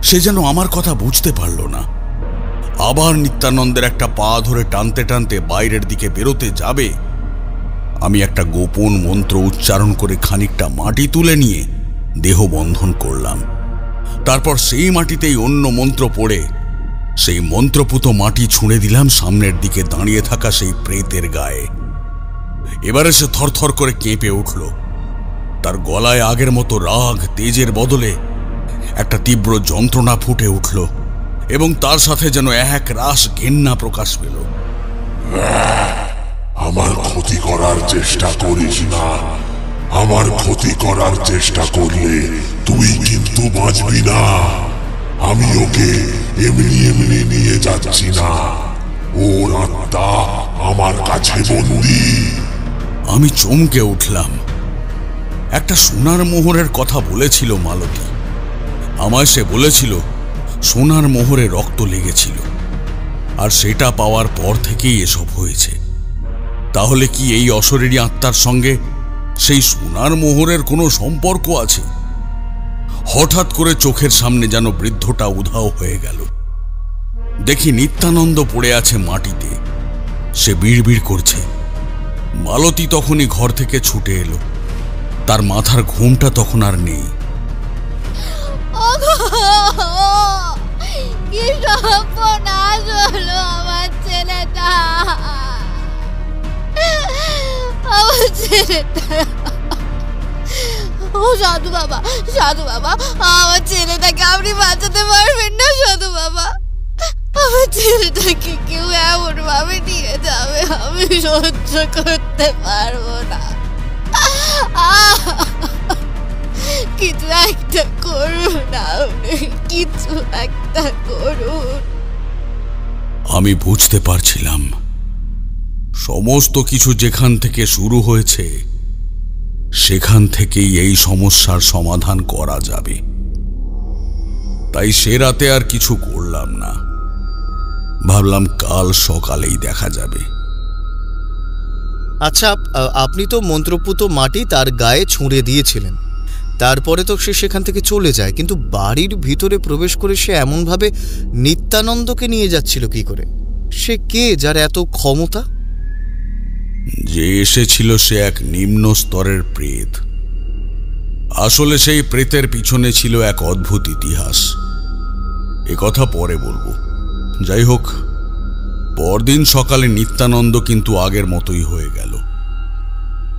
সে যেন আমার কথা বুঝতে পারল না। আবার নিত্যানন্দের একটা পা ধরে টানতে টানতে বাইরের দিকে বেরোতে যাবে। আমি একটা গোপন মন্ত্র উচ্চারণ করে খানিকটা মাটি তুলে নিয়ে দেহ বন্ধন করলাম। তারপর সেই মাটিতেই অন্য মন্ত্র পড়ে সেই মন্ত্রপুত মাটি ছুঁড়ে দিলাম সামনের দিকে দাঁড়িয়ে থাকা সেই প্রেতের গায়ে। এবারে সে থরথর করে কেঁপে উঠল। তার গলায় আগের মতো রাগ তেজের বদলে একটা তীব্র যন্ত্রণা ফুটে উঠল এবং তার সাথে যেন এক রাস ঘেন্না প্রকাশ পেল। আমার ক্ষতি করার চেষ্টা করিস না। আমার ক্ষতি করার চেষ্টা করলে তুই কিন্তু বাঁচবি না। আমি ওকে এমনি এমনি নিয়ে যাচ্ছি না। ওর আত্মা আমার কাছে বন্দী। আমি চমকে উঠলাম। একটা সোনার মোহরের কথা বলেছিল মালতী। আমায় সে বলেছিল সোনার মোহরে রক্ত লেগেছিল, আর সেটা পাওয়ার পর থেকেই এসব হয়েছে। তাহলে কি এই অশরীরী আত্মার সঙ্গে সেই সোনার মোহরের কোনো সম্পর্ক আছে? হঠাৎ করে চোখের সামনে যেন বৃদ্ধটা উধাও হয়ে গেল। দেখি নিত্যানন্দ পড়ে আছে মাটিতে। সে বিড়বিড় করছে। মালতী তখনই ঘর থেকে ছুটে এলো। তার মাথার ঘুমটা তখন আর নেই। কি সর্বনাশ হলো আমার ছেলেটা, আমার ছেলেটা। ও সাধু বাবা, সাধু বাবা, আমার ছেলেটাকে আপনি বাঁচাতে পারবেন না সাধু বাবা? আমার ছেলেটাকে কেউ এমন ভাবে নিয়ে যাবে, আমি সহ্য করতে পারবো না। কিছু একটা করুন আপনি, কিছু একটা করুন। আমি বুঝতে পারছিলাম সমস্ত কিছু যেখান থেকে শুরু হয়েছে সেখান থেকেই এই সমস্যার সমাধান করা যাবে। তাই সে রাতে আর কিছু করলাম না, ভাবলাম কাল সকালেই দেখা যাবে। আচ্ছা, আপনি তো মন্ত্রপুত মাটি তার গায়ে ছুঁড়ে দিয়েছিলেন, তারপরে তো সে সেখান থেকে চলে যায়, কিন্তু বাড়ির ভিতরে প্রবেশ করে সে এমনভাবে নিত্যানন্দকে নিয়ে যাচ্ছিল কি করে? সে কে যার এত ক্ষমতা? যে এসেছিল সে এক নিম্ন স্তরের প্রেত। আসলে সেই প্রেতের পিছনে ছিল এক অদ্ভুত ইতিহাস, এ কথা পরে বলবো। যাই হোক, পরদিন সকালে নিত্যানন্দ কিন্তু আগের মতোই হয়ে গেল।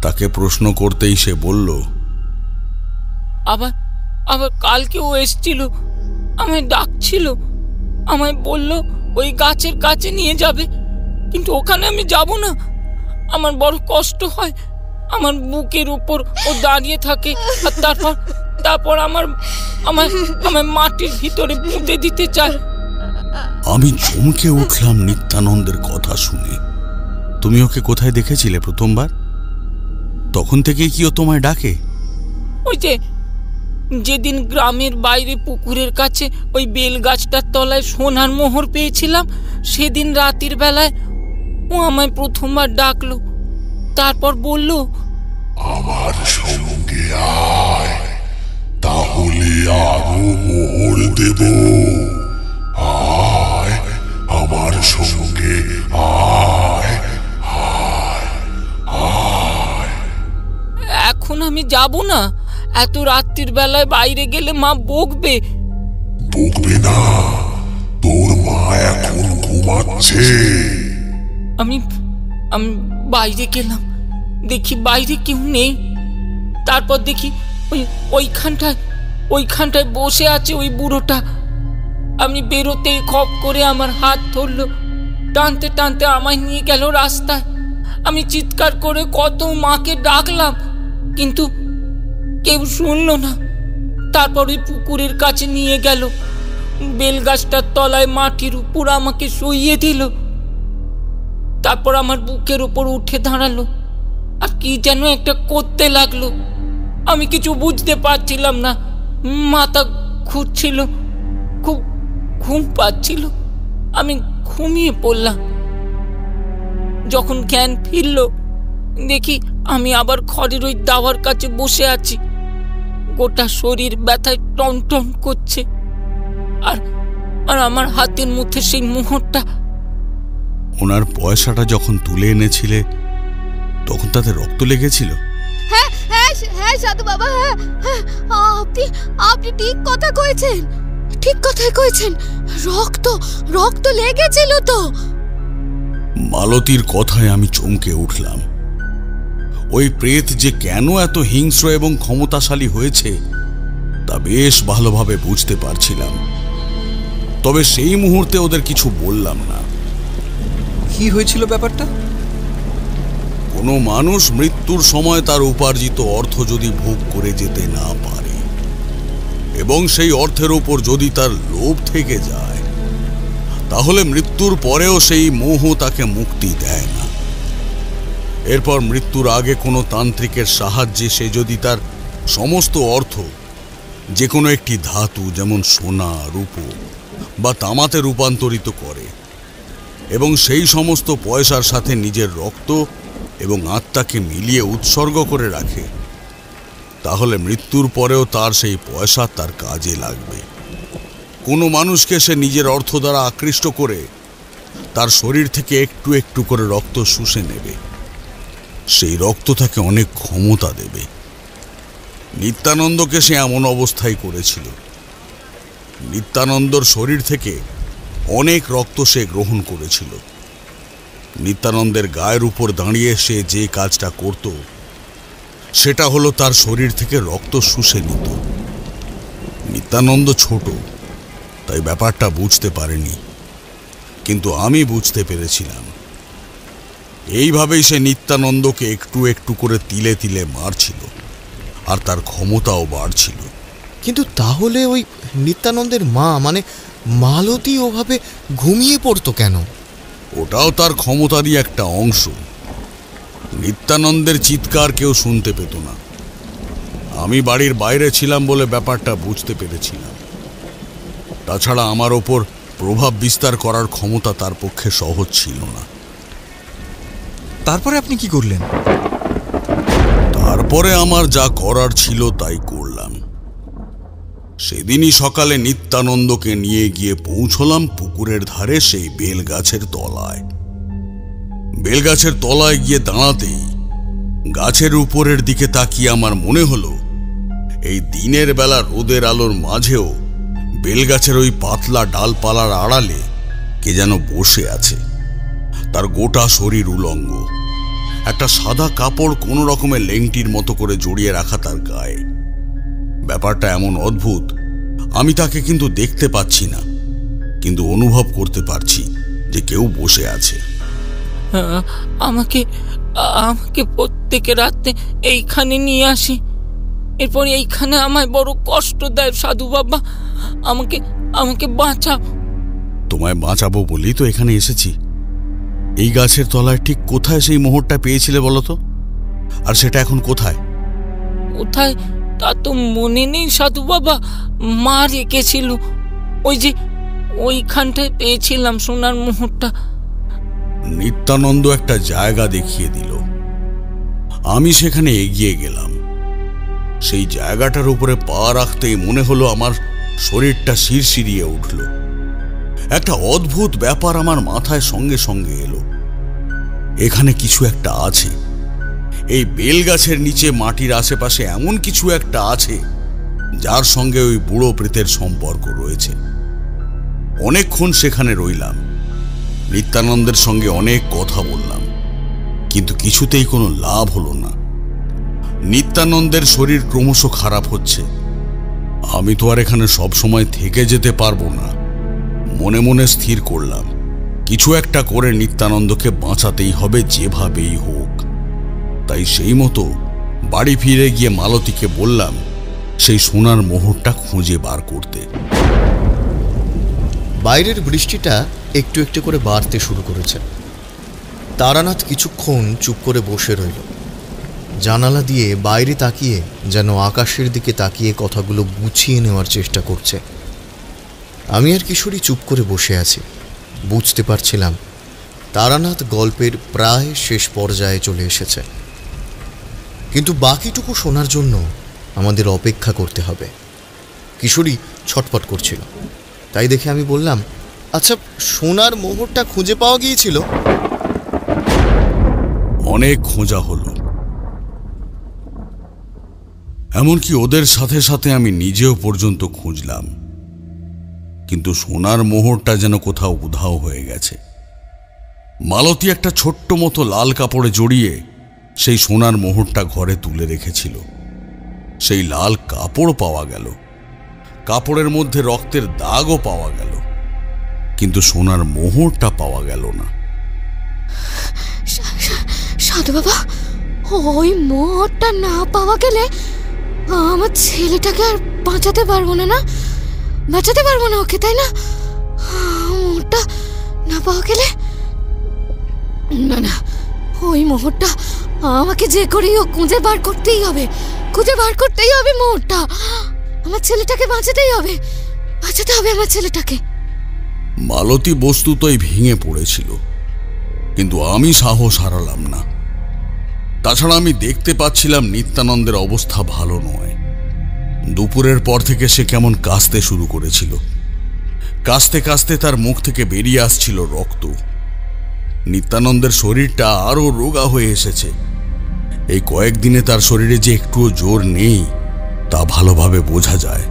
তাকে প্রশ্ন করতেই সে বলল, আবার আবার কালকেও এসছিল, আমায় ডাকছিল, আমায় বলল ওই গাছের কাছে নিয়ে যাবে, কিন্তু ওখানে আমি যাব না, আমার বড় কষ্ট হয়। আমার বুকের উপর ও দাঁড়িয়ে থাকে, আর তারপর আমার মাটির ভিতরে পুঁতে দিতে চায়। আমি চমকে উঠলাম নিত্যানন্দের কথা শুনে। তুমি ওকে কোথায় দেখেছিলে প্রথমবার? তখন থেকেই কি ও তোমায় ডাকে? ওই যেদিন গ্রামের বাইরে পুকুরের কাছে ওই বেল গাছটার তলায় সোনার মোহর পেয়েছিলাম, সেদিন রাতের বেলায় ও আমায় প্রথমবার ডাকলো। তারপর বলল, আমার সঙ্গে আয়, তাহলে আরো মোহর দেব। আয় আমার সঙ্গে, আয় আয় আয়। এখন আমি যাব না, এত রাত্রির বেলায় বাইরে গেলে মা বকবে। বকবে না, তোর মা এখন ঘুমাচ্ছে। আমি বাইরে গেলাম, দেখি বাইরে কেউ নেই। তারপর দেখি ওইখানটায় বসে আছে ওই বুড়োটা। আমি বেরোতেই খপ করে আমার হাত ধরলো, টানতে টানতে আমায় নিয়ে গেল রাস্তায়। আমি চিৎকার করে কত মাকে ডাকলাম, কিন্তু কেউ শুনলো না। তারপর ওই পুকুরের কাছে নিয়ে গেল, বেলগাছটার তলায় মাটির উপর আমাকে শুইয়ে দিল। তারপর আমার বুকের উপর উঠে দাঁড়ালো, আর কি যেন একটা করতে লাগলো। আমি কিছু বুঝতে পারছিলাম না, মাথা ঘুরছিল, খুব ঘুম পাচ্ছিল। আমি ঘুমিয়ে পড়লাম। যখন জ্ঞান ফিরল, দেখি আমি আবার খড়ের ওই দাওয়ার কাছে বসে আছি। গোটা শরীর ব্যথায় টনটন করছে, আর আমার হাতের মধ্যে সেই মোহরটা। ওনার পয়সাটা যখন তুলে এনেছিলে তখন তাতে রক্ত লেগেছিল? হ্যাঁ হ্যাঁ হ্যাঁ সাধু বাবা, হ্যাঁ আপনি ঠিক কথা কয়েছেন, ঠিক কথাই কয়েছেন। রক্ত লেগেছিল তো। মালতীর কথায় আমি চমকে উঠলাম। ওই প্রেত যে কেন এত হিংস্র এবং ক্ষমতাশালী হয়েছে তা বেশ ভালোভাবে বুঝতে পারছিলাম। তবে সেই মুহূর্তে ওদের কিছু বললাম না। কি হয়েছিল ব্যাপারটা? কোনো মানুষ মৃত্যুর সময় তার উপার্জিত অর্থ যদি ভোগ করে যেতে না পারে এবং সেই অর্থের উপর যদি তার লোভ থেকে যায়, তাহলে মৃত্যুর পরেও সেই মোহ তাকে মুক্তি দেয় না। এরপর মৃত্যুর আগে কোনো তান্ত্রিকের সাহায্যে সে যদি তার সমস্ত অর্থ যে কোনো একটি ধাতু, যেমন সোনা, রূপো বা তামাতে রূপান্তরিত করে এবং সেই সমস্ত পয়সার সাথে নিজের রক্ত এবং আত্মাকে মিলিয়ে উৎসর্গ করে রাখে, তাহলে মৃত্যুর পরেও তার সেই পয়সা তার কাজে লাগবে। কোনো মানুষকে সে নিজের অর্থ দ্বারা আকৃষ্ট করে তার শরীর থেকে একটু একটু করে রক্ত শুষে নেবে। সেই রক্ত তাকে অনেক ক্ষমতা দেবে। নিত্যানন্দকে সে এমন অবস্থায় করেছিল। নিত্যানন্দর শরীর থেকে অনেক রক্ত সে গ্রহণ করেছিল। নিত্যানন্দের গায়ের উপর দাঁড়িয়ে সে যে কাজটা করত সেটা হলো তার শরীর থেকে রক্ত শুষে নিত। নিত্যানন্দ ছোট, তাই ব্যাপারটা বুঝতে পারেনি, কিন্তু আমি বুঝতে পেরেছিলাম। এইভাবেই সে নিত্যানন্দকে একটু একটু করে তিলে তিলে মারছিল, আর তার ক্ষমতাও বাড়ছিল। কিন্তু তাহলে ওই নিত্যানন্দের মা মানে মালতী ওভাবে ঘুমিয়ে পড়তো কেন? ওটাও তার ক্ষমতারই একটা অংশ। নিত্যানন্দের চিৎকার কেউ শুনতে পেত না। আমি বাড়ির বাইরে ছিলাম বলে ব্যাপারটা বুঝতে পেরেছিলাম। তাছাড়া আমার ওপর প্রভাব বিস্তার করার ক্ষমতা তার পক্ষে সহজ ছিল না। তারপরে আপনি কি করলেন? তারপরে আমার যা করার ছিল তাই করলাম। সেদিনই সকালে নিত্যানন্দকে নিয়ে গিয়ে পৌঁছলাম পুকুরের ধারে সেই বেলগাছের তলায়। বেলগাছের তলায় গিয়ে দাঁড়াতেই গাছের উপরের দিকে তাকিয়ে আমার মনে হলো এই দিনের বেলা রোদের আলোর মাঝেও বেলগাছের ওই পাতলা ডালপালার আড়ালে কে যেন বসে আছে। তার গোটা শরীর উলঙ্গ, একটা সাদা কাপড় কোনো রকমের লেংটির মতো করে জড়িয়ে রাখা তার গায়ে। ব্যাপারটা এমন অদ্ভুত, আমি তাকে কিন্তু দেখতে পাচ্ছি না, কিন্তু অনুভব করতে পারছি যে কেউ বসে আছে। আমাকে আমাকে প্রত্যেকে রাতে এইখানে নিয়ে আসি, এরপর এইখানে আমায় বড় কষ্ট দেয় সাধু বাবা। আমাকে আমাকে বাঁচাও। তোমায় বাঁচাবো বলেই তো এখানে এসেছি। এই গাছের তলায় ঠিক কোথায় সেই মোহরটা পেয়েছিলে বলো তো? আর সেটা এখন কোথায়? কোথায় তা তো মনে নেই সাধু বাবা, মা রেখেছিল। ওই যে ওইখানটায় পেয়েছিলাম সোনার মোহরটা। নিত্যানন্দ একটা জায়গা দেখিয়ে দিল। আমি সেখানে এগিয়ে গেলাম। সেই জায়গাটার উপরে পা রাখতেই মনে হলো আমার শরীরটা শিরশিরিয়ে উঠল। একটা অদ্ভুত ব্যাপার আমার মাথায় সঙ্গে সঙ্গে এলো। এখানে কিছু একটা আছে। এই বেলগাছের নিচে মাটির আশেপাশে এমন কিছু একটা আছে যার সঙ্গে ওই বুড়ো প্রেতের সম্পর্ক রয়েছে। অনেকক্ষণ সেখানে রইলাম। নিত্যানন্দের সঙ্গে অনেক কথা বললাম, কিন্তু কিছুতেই কোনো লাভ হলো না। নিত্যানন্দের শরীর ক্রমশ খারাপ হচ্ছে। আমি তো আর এখানে সব সময় থেকে যেতে পারবো না। মনে মনে স্থির করলাম কিছু একটা করে নিত্যানন্দকে বাঁচাতেই হবে, যেভাবেই হোক। তাই সেই মতো বাড়ি ফিরে গিয়ে মালতীকে বললাম সেই সোনার মোহরটা খুঁজে বার করতে। বাইরের বৃষ্টিটা একটু একটু করে বাড়তে শুরু করেছে। তারানাথ কিছুক্ষণ চুপ করে বসে রইল। জানালা দিয়ে বাইরে তাকিয়ে যেন আকাশের দিকে তাকিয়ে কথাগুলো গুছিয়ে নেওয়ার চেষ্টা করছে। আমি আর কিশোরী চুপ করে বসে আছি। বুঝতে পারছিলাম তারানাথ গল্পের প্রায় শেষ পর্যায়ে চলে এসেছে, কিন্তু বাকিটুকু শোনার জন্য আমাদের অপেক্ষা করতে হবে। কিশোরী ছটফট করছিল, তাই দেখে আমি বললাম, আচ্ছা সোনার মোহরটা খুঁজে পাওয়া গিয়েছিল? অনেক খোঁজা হলো, এমনকি ওদের সাথে সাথে আমি নিজেও পর্যন্ত খুঁজলাম, কিন্তু সোনার মোহরটা যেন কোথাও উধাও হয়ে গেছে। মালতী একটা ছোট্ট মতো লাল কাপড়ে জড়িয়ে সেই সোনার মোহরটা ঘরে তুলে রেখেছিল। সেই লাল কাপড় পাওয়া গেল, কাপড়ের মধ্যে রক্তের দাগও পাওয়া গেল, কিন্তু সোনার মোহরটা পাওয়া গেল না। সাধু বাবা, ওই মোহরটা না পাওয়া গেলে আমার ছেলেটাকে আর বাঁচাতে পারবো না। বাঁচাতে পারবো না ওকে, তাই না? মোহরটা না পাওয়া গেলে না, ওই মোহরটা আমাকে যে করেই ও খুঁজে বার করতেই হবে। মোহরটা আমার ছেলেটাকে বাঁচাতেই হবে, বাঁচাতে হবে আমার ছেলেটাকে। মালতী বস্তুতই ভেঙে পড়েছিল, কিন্তু আমি সাহস হারালাম না। তাছাড়া আমি দেখতে পাচ্ছিলাম নিত্যানন্দের অবস্থা ভালো নয়। দুপুরের পর থেকে সে কেমন কাশতে শুরু করেছিল। কাশতে কাশতে তার মুখ থেকে বেরিয়ে আসছিল রক্ত। নিত্যানন্দের শরীরটা আরো রোগা হয়ে এসেছে। এই কয়েকদিনে তার শরীরে যে একটুও জোর নেই তা ভালোভাবে বোঝা যায়।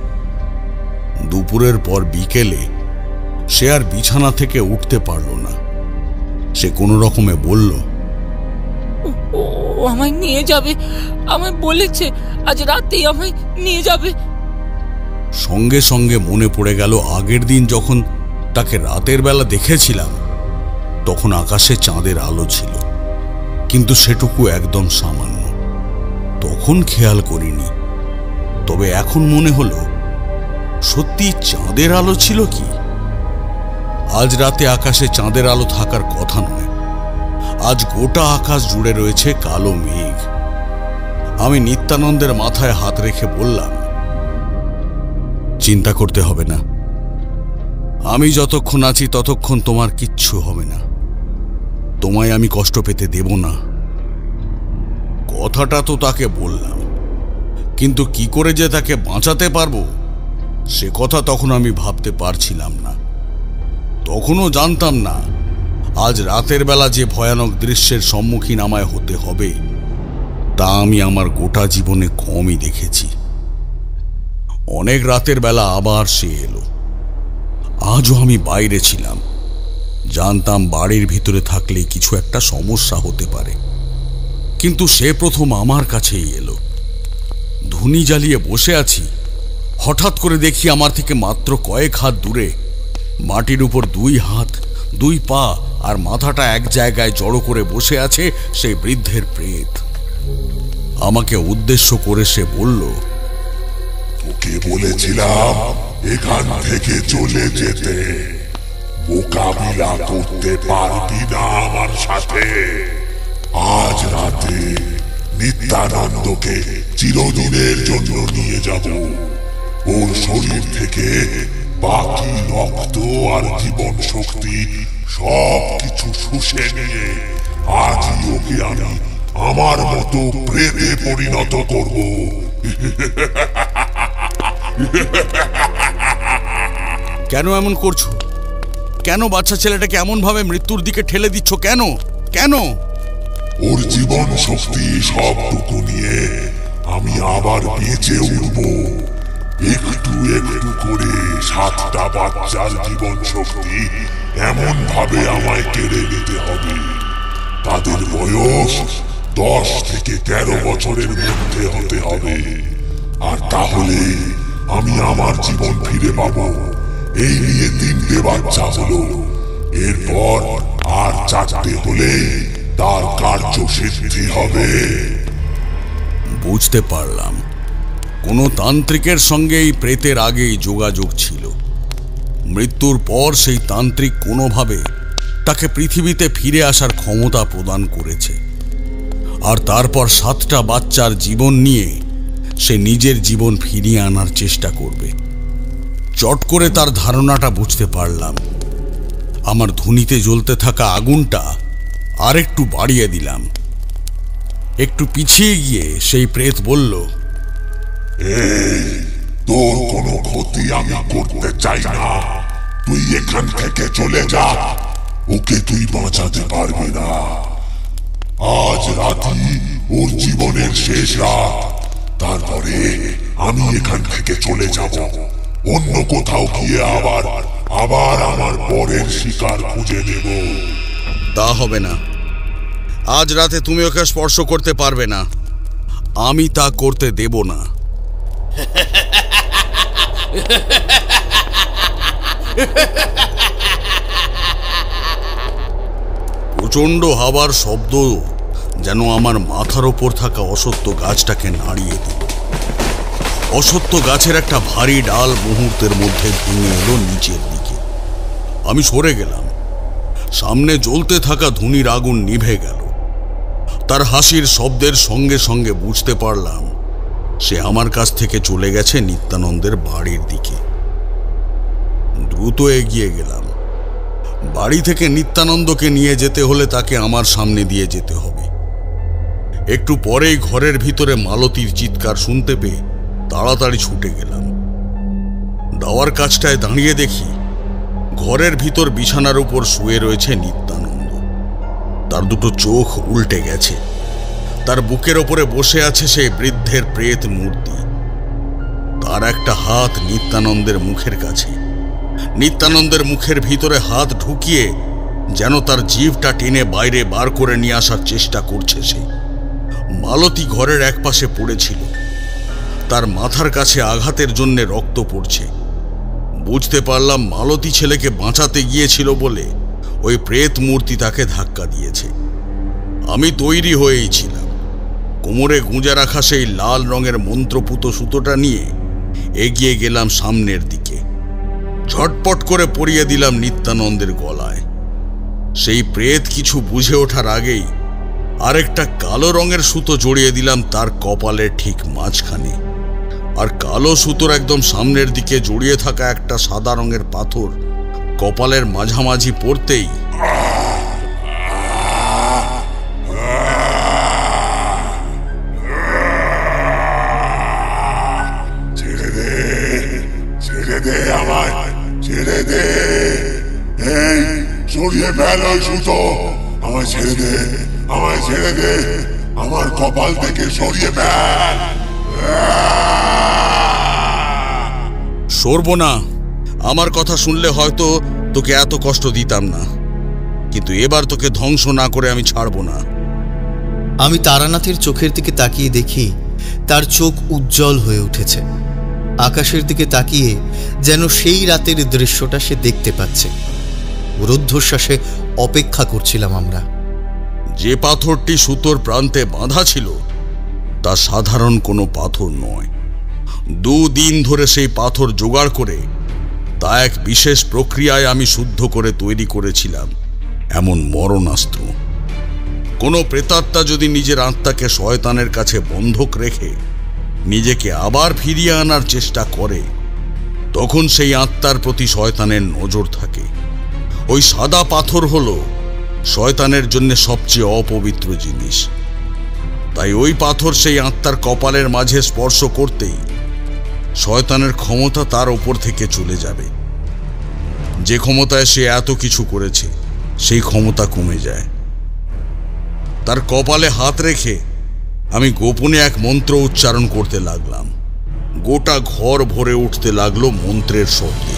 দুপুরের পর বিকেলে সে আর বিছানা থেকে উঠতে পারল না। সে কোনো রকমে বলল, ও আমায় নিয়ে যাবে, আমায় বলেছে আজ রাতেই আমায় নিয়ে যাবে। সঙ্গে সঙ্গে মনে পড়ে গেল আগের দিন যখন তাকে রাতের বেলা দেখেছিলাম, তখন আকাশে চাঁদের আলো ছিল, কিন্তু সেটুকু একদম সামান্য। তখন খেয়াল করিনি, তবে এখন মনে হলো সত্যি চাঁদের আলো ছিল কি? আজ রাতে আকাশে চাঁদের আলো থাকার কথা নয়, আজ গোটা আকাশ জুড়ে রয়েছে কালো মেঘ। আমি নিত্যানন্দের মাথায় হাত রেখে বললাম, চিন্তা করতে হবে না, আমি যতক্ষণ আছি ততক্ষণ তোমার কিচ্ছু হবে না, তোমায় আমি কষ্ট পেতে দেব না। কথাটা তো তাকে বললাম, কিন্তু কি করে যে তাকে বাঁচাতে পারবো সে কথা তখন আমি ভাবতে পারছিলাম না। তখনও জানতাম না আজ রাতের বেলা যে ভয়ানক দৃশ্যের সম্মুখীন আমায় হতে হবে তা আমি আমার গোটা জীবনে কমই দেখেছি। অনেক রাতের বেলা আবার সে এলো। আজও আমি বাইরে ছিলাম, জানতাম বাড়ির ভিতরে থাকলে কিছু একটা সমস্যা হতে পারে, কিন্তু সে প্রথম আমার কাছেই এলো। ধুনি জ্বালিয়ে বসে আছি, হঠাৎ করে দেখি আমার থেকে মাত্র কয়েক হাত দূরে মাটির উপর 2 হাত 2 পা আর মাথাটা এক জায়গায় জড়ো করে বসে আছে সেই বৃদ্ধের প্রেত। আমাকে উদ্দেশ্য করে সে বলল, তোকে বলেছিলাম এখান থেকে চলে যেতে, মোকাবিলা করতে পারবি না আমার সাথে। আজ রাতে নিত্যানন্দকে চিরদিনের জন্য নিয়ে যাব। ওর শরীর থেকে বাকি রক্ত আর জীবন শক্তি সব কিছু শুষে নিয়ে আজই ওকে আমি আমার মতো প্রেতে পরিণত করব। কেন এমন করছো? কেন বাচ্চা ছেলেটাকে এমন ভাবে মৃত্যুর দিকে ঠেলে দিচ্ছ? কেন কেন? ওর জীবন শক্তি সবটুকু নিয়ে আমি আবার বেঁচে উঠব। একটু একটু করে 7টা বাচ্চার জীবন শক্তি এমন ভাবে আমায় কেড়ে নিতে হবে, তাদের বয়স 10 থেকে 13 বছরের মধ্যে হতে হবে। আর তাহলে আমি আমার জীবন ফিরে পাবো। এই নিয়ে 3টে বাচ্চা হলো, এরপর আর 4টে হলে তার কার্য সিদ্ধি হবে। বুঝতে পারলাম কোনো তান্ত্রিকের সঙ্গে এই প্রেতের আগেই যোগাযোগ ছিল। মৃত্যুর পর সেই তান্ত্রিক কোনোভাবে তাকে পৃথিবীতে ফিরে আসার ক্ষমতা প্রদান করেছে, আর তারপর 7টা বাচ্চার জীবন নিয়ে সে নিজের জীবন ফিরিয়ে আনার চেষ্টা করবে। চট করে তার ধারণাটা বুঝতে পারলাম। আমার ধুনিতে জ্বলতে থাকা আগুনটা আরেকটু বাড়িয়ে দিলাম। একটু পিছিয়ে গিয়ে সেই প্রেত বলল, এই, তোর কোনো ক্ষতি আমি করতে চাই না, তুই এখান থেকে চলে যা। ওকে তুই বাঁচাতে পারবি না। আজ রাতই ওর জীবনের শেষ রাত, তারপরে আমি এখান থেকে চলে যাব। অন্য কোথাও গিয়ে আবার আমার পরের শিকার খুঁজে নেব। তা হবে না। আজ রাতে তুমি ওকে স্পর্শ করতে পারবে না, আমি তা করতে দেব না। প্রচন্ড হাওয়ার শব্দ যেন আমার মাথার ওপর থাকা অসত্য গাছটাকে নাড়িয়ে দিল। অসত্য গাছের একটা ভারী ডাল মুহূর্তের মধ্যে ভেঙে এলো নিচের দিকে। আমি সরে গেলাম। সামনে জ্বলতে থাকা ধুনির আগুন নিভে গেল। তার হাসির শব্দের সঙ্গে সঙ্গে বুঝতে পারলাম সে আমার কাছ থেকে চলে গেছে নিত্যানন্দের বাড়ির দিকে। দ্রুত এগিয়ে গেলাম। বাড়ি থেকে নিত্যানন্দকে নিয়ে যেতে হলে তাকে আমার সামনে দিয়ে যেতে হবে। একটু পরেই ঘরের ভিতরে মালতীর চিৎকার শুনতে পেয়ে তাড়াতাড়ি ছুটে গেলাম। দাওয়ার কাছটায় দাঁড়িয়ে দেখি ঘরের ভিতর বিছানার উপর শুয়ে রয়েছে নিত্যানন্দ। তার দুটো চোখ উল্টে গেছে। তার বুকের ওপরে বসে আছে সেই বৃদ্ধের প্রেত মূর্তি। তার একটা হাত নিত্যানন্দের মুখের কাছে। নিত্যানন্দের মুখের ভিতরে হাত ঢুকিয়ে যেন তার জিভটা টেনে বাইরে বার করে নিয়ে আসার চেষ্টা করছে সে। মালতী ঘরের একপাশে পড়েছিল, তার মাথার কাছে আঘাতের জন্য রক্ত পড়ছে। বুঝতে পারলাম মালতী ছেলেকে বাঁচাতে গিয়েছিল বলে ওই প্রেত মূর্তি তাকে ধাক্কা দিয়েছে। আমি তৈরি হয়েই ছিলাম। কোমরে গুঁজে রাখা সেই লাল রঙের মন্ত্রপুত সুতোটা নিয়ে এগিয়ে গেলাম সামনের দিকে। ঝটপট করে পরিয়ে দিলাম নিত্যানন্দের গলায়। সেই প্রেত কিছু বুঝে ওঠার আগেই আরেকটা কালো রঙের সুতো জড়িয়ে দিলাম তার কপালের ঠিক মাঝখানে। আর কালো সুতোর একদম সামনের দিকে জড়িয়ে থাকা একটা সাদা রঙের পাথর কপালের মাঝামাঝি পড়তেই ছেড়ে দে, এই সরিয়ে ফেল ওই সুতো, আমায় ছেড়ে দে, আমায় ছেড়ে দে, আমার কপাল থেকে সরিয়ে ফেল। সরব না। আমার কথা শুনলে হয়তো তোকে এত কষ্ট দিতাম না, কিন্তু এবার তোকে ধ্বংস না করে আমি ছাড়ব না। আমি তারানাথের চোখের দিকে তাকিয়ে দেখি তার চোখ উজ্জ্বল হয়ে উঠেছে। আকাশের দিকে তাকিয়ে যেন সেই রাতের দৃশ্যটা সে দেখতে পাচ্ছে। রুদ্ধশ্বাসে অপেক্ষা করছিলাম আমরা। যে পাথরটি সুতোর প্রান্তে বাঁধা ছিল তা সাধারণ কোনো পাথর নয়। 2 দিন ধরে সেই পাথর জোগাড় করে তা এক বিশেষ প্রক্রিয়ায় আমি শুদ্ধ করে তৈরি করেছিলাম এমন মরণাস্ত্র। কোনো প্রেতাত্মা যদি নিজের আত্মাকে শয়তানের কাছে বন্ধক রেখে নিজেকে আবার ফিরিয়ে আনার চেষ্টা করে, তখন সেই আত্মার প্রতি শয়তানের নজর থাকে। ওই সাদা পাথর হলো শয়তানের জন্য সবচেয়ে অপবিত্র জিনিস। তাই ওই পাথর সেই আত্মার কপালের মাঝে স্পর্শ করতেই শয়তানের ক্ষমতা তার ওপর থেকে চলে যাবে। যে ক্ষমতায় সে এত কিছু করেছে সেই ক্ষমতা কমে যায়। তার কপালে হাত রেখে আমি গোপনে এক মন্ত্র উচ্চারণ করতে লাগলাম। গোটা ঘর ভরে উঠতে লাগলো মন্ত্রের শব্দে।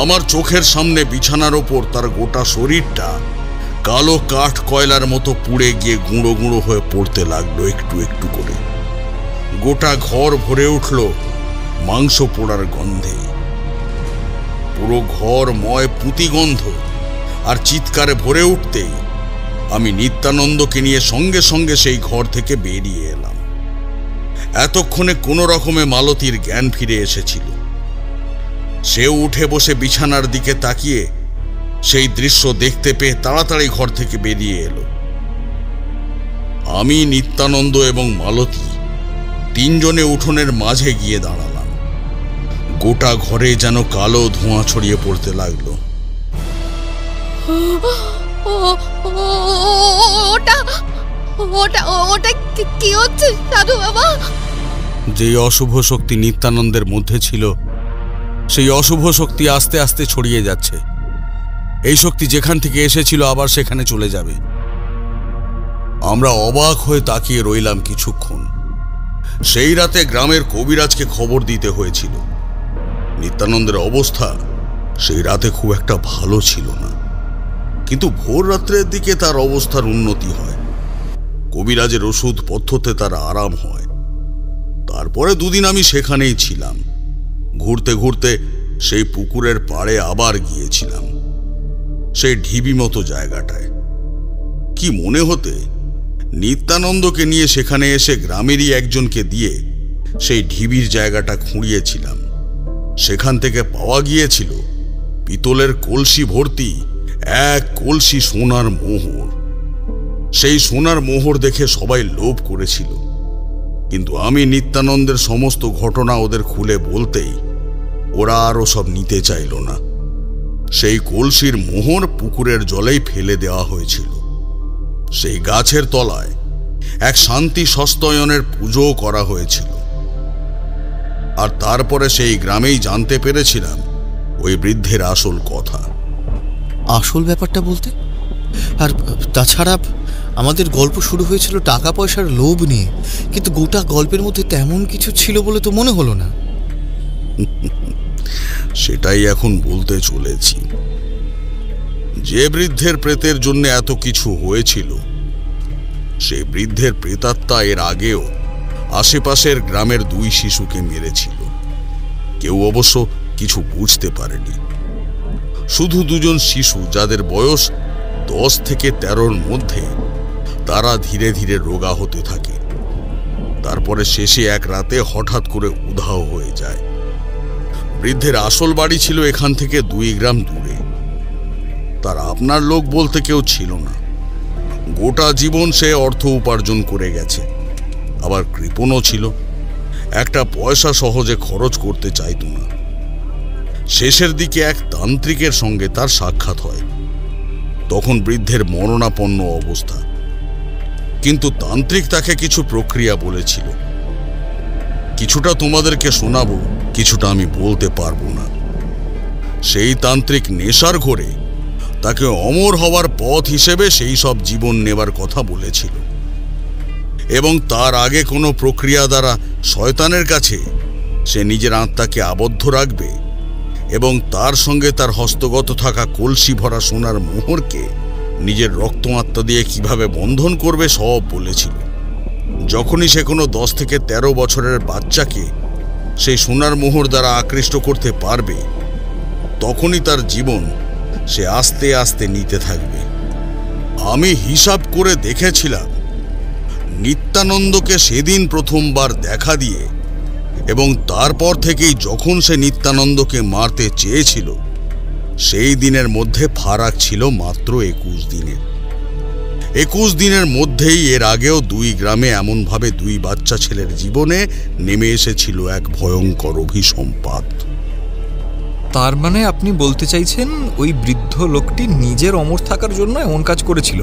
আমার চোখের সামনে বিছানার ওপর তার গোটা শরীরটা কালো কাঠ কয়লার মতো পুড়ে গিয়ে গুঁড়ো গুঁড়ো হয়ে পড়তে লাগলো একটু একটু করে। গোটা ঘর ভরে উঠল মাংস পোড়ার গন্ধে। পুরো ঘর ময় পুঁতি গন্ধ আর চিৎকারে ভরে উঠতেই আমি নিত্যানন্দকে নিয়ে সঙ্গে সঙ্গে সেই ঘর থেকে বেরিয়ে এলাম। এতক্ষণে কোনো রকমে মালতীর জ্ঞান ফিরে এসেছিল। সেও উঠে বসে বিছানার দিকে তাকিয়ে সেই দৃশ্য দেখতে পেয়ে তাড়াতাড়ি ঘর থেকে বেরিয়ে এলো। আমি, নিত্যানন্দ এবং মালতী 3 জনে উঠোনের মাঝে গিয়ে দাঁড়ালাম। গোটা ঘরে যেন কালো ধোঁয়া ছড়িয়ে পড়তে লাগলো। ওটা কি হচ্ছে সাধু বাবা? যে অশুভ শক্তি নিত্যানন্দের মধ্যে ছিল সেই অশুভ শক্তি আস্তে আস্তে ছড়িয়ে যাচ্ছে। এই শক্তি যেখান থেকে এসেছিল আবার সেখানে চলে যাবে। আমরা অবাক হয়ে তাকিয়ে রইলাম কিছুক্ষণ। সেই রাতে গ্রামের কবিরাজকে খবর দিতে হয়েছিল। নিত্যানন্দের অবস্থা সেই রাতে খুব একটা ভালো ছিল না, কিন্তু ভোর রাত্রের দিকে তার অবস্থার উন্নতি হয়। কবিরাজের ওষুধ পথ্যতে তার আরাম হয়। তারপরে 2 দিন আমি সেখানেই ছিলাম। ঘুরতে ঘুরতে সেই পুকুরের পাড়ে আবার গিয়েছিলাম, সেই ঢিবি মতো জায়গাটায়। কি মনে হতে নিত্যানন্দকে নিয়ে সেখানে এসে গ্রামেরই একজনকে দিয়ে সেই ঢিবির জায়গাটা খুঁড়িয়েছিলাম। সেখান থেকে পাওয়া গিয়েছিল পিতলের কলসি ভর্তি এক কলসি সোনার মোহর। সেই সোনার মোহর দেখে সবাই লোভ করেছিল, কিন্তু আমি নিত্যানন্দের সমস্ত ঘটনা ওদের খুলে বলতেই ওরা আরও সব নিতে চাইল না। সেই কলসির মোহর পুকুরের জলেই ফেলে দেওয়া হয়েছিল। সেই গাছের তলায় এক শান্তি সস্তয়নের পুজো করা হয়েছিল। আর তারপরে সেই গ্রামেই জানতে পেরেছিলাম ওই বৃদ্ধের আসল কথা। আসল ব্যাপারটা বলতে? আর তাছাড়া আমাদের গল্প শুরু হয়েছিল টাকা পয়সার লোভ নিয়ে, কিন্তু গোটা গল্পের মধ্যে তেমন কিছু ছিল বলে তো মনে হলো না। সেটাই এখন বলতে চলেছি। যে বৃদ্ধের প্রেতের জন্য এত কিছু হয়েছিল সেই বৃদ্ধের প্রেতাত্মা এর আগেও আশেপাশের গ্রামের 2 শিশুকে মেরেছিল। কেউ অবশ্য কিছু বুঝতে পারেনি। শুধু 2জন শিশু, যাদের বয়স 10 থেকে 13-র মধ্যে, তারা ধীরে ধীরে রোগা হতে থাকে। তারপরে শেষে এক রাতে হঠাৎ করে উধাও হয়ে যায়। বৃদ্ধের আসল বাড়ি ছিল এখান থেকে 2 গ্রাম দূরে। তার আপনার লোক বলতে কেউ ছিল না। গোটা জীবন সে অর্থ উপার্জন করে গেছে, আবার কৃপণও ছিল। একটা পয়সা সহজে খরচ করতে চাইতো না। শেষের দিকে এক তান্ত্রিকের সঙ্গে তার সাক্ষাৎ হয়। তখন বৃদ্ধের মরণাপন্ন অবস্থা, কিন্তু তান্ত্রিক তাকে কিছু প্রক্রিয়া বলেছিল। কিছুটা তোমাদেরকে শোনাবো, কিছুটা আমি বলতে পারবো না। সেই তান্ত্রিক নেশার ঘোরে তাকে অমর হওয়ার পথ হিসেবে সেই সব জীবন নেবার কথা বলেছিল, এবং তার আগে কোনো প্রক্রিয়া দ্বারা শয়তানের কাছে সে নিজের আত্মাকে আবদ্ধ রাখবে, এবং তার সঙ্গে তার হস্তগত থাকা কলসি ভরা সোনার মোহরকে নিজের রক্ত আত্মা দিয়ে কিভাবে বন্ধন করবে সব বলেছিল। যখনই সে কোনো 10 থেকে 13 বছরের বাচ্চাকে সেই সোনার মোহর দ্বারা আকৃষ্ট করতে পারবে, তখনই তার জীবন সে আস্তে আস্তে নিতে থাকবে। আমি হিসাব করে দেখেছিলাম, নিত্যানন্দকে সেদিন প্রথমবার দেখা দিয়ে এবং তারপর থেকেই যখন সে নিত্যানন্দকে মারতে চেয়েছিল, সেই দিনের মধ্যে ফারাক ছিল মাত্র 21 দিনের। 21 দিনের মধ্যেই এর আগেও 2 গ্রামে এমনভাবে 2 বাচ্চা ছেলের জীবনে নেমে এসেছিল এক ভয়ঙ্কর অভিসম্পাত। তার মানে আপনি বলতে চাইছেন ওই বৃদ্ধ লোকটি নিজের অমর থাকার জন্য এমন কাজ করেছিল,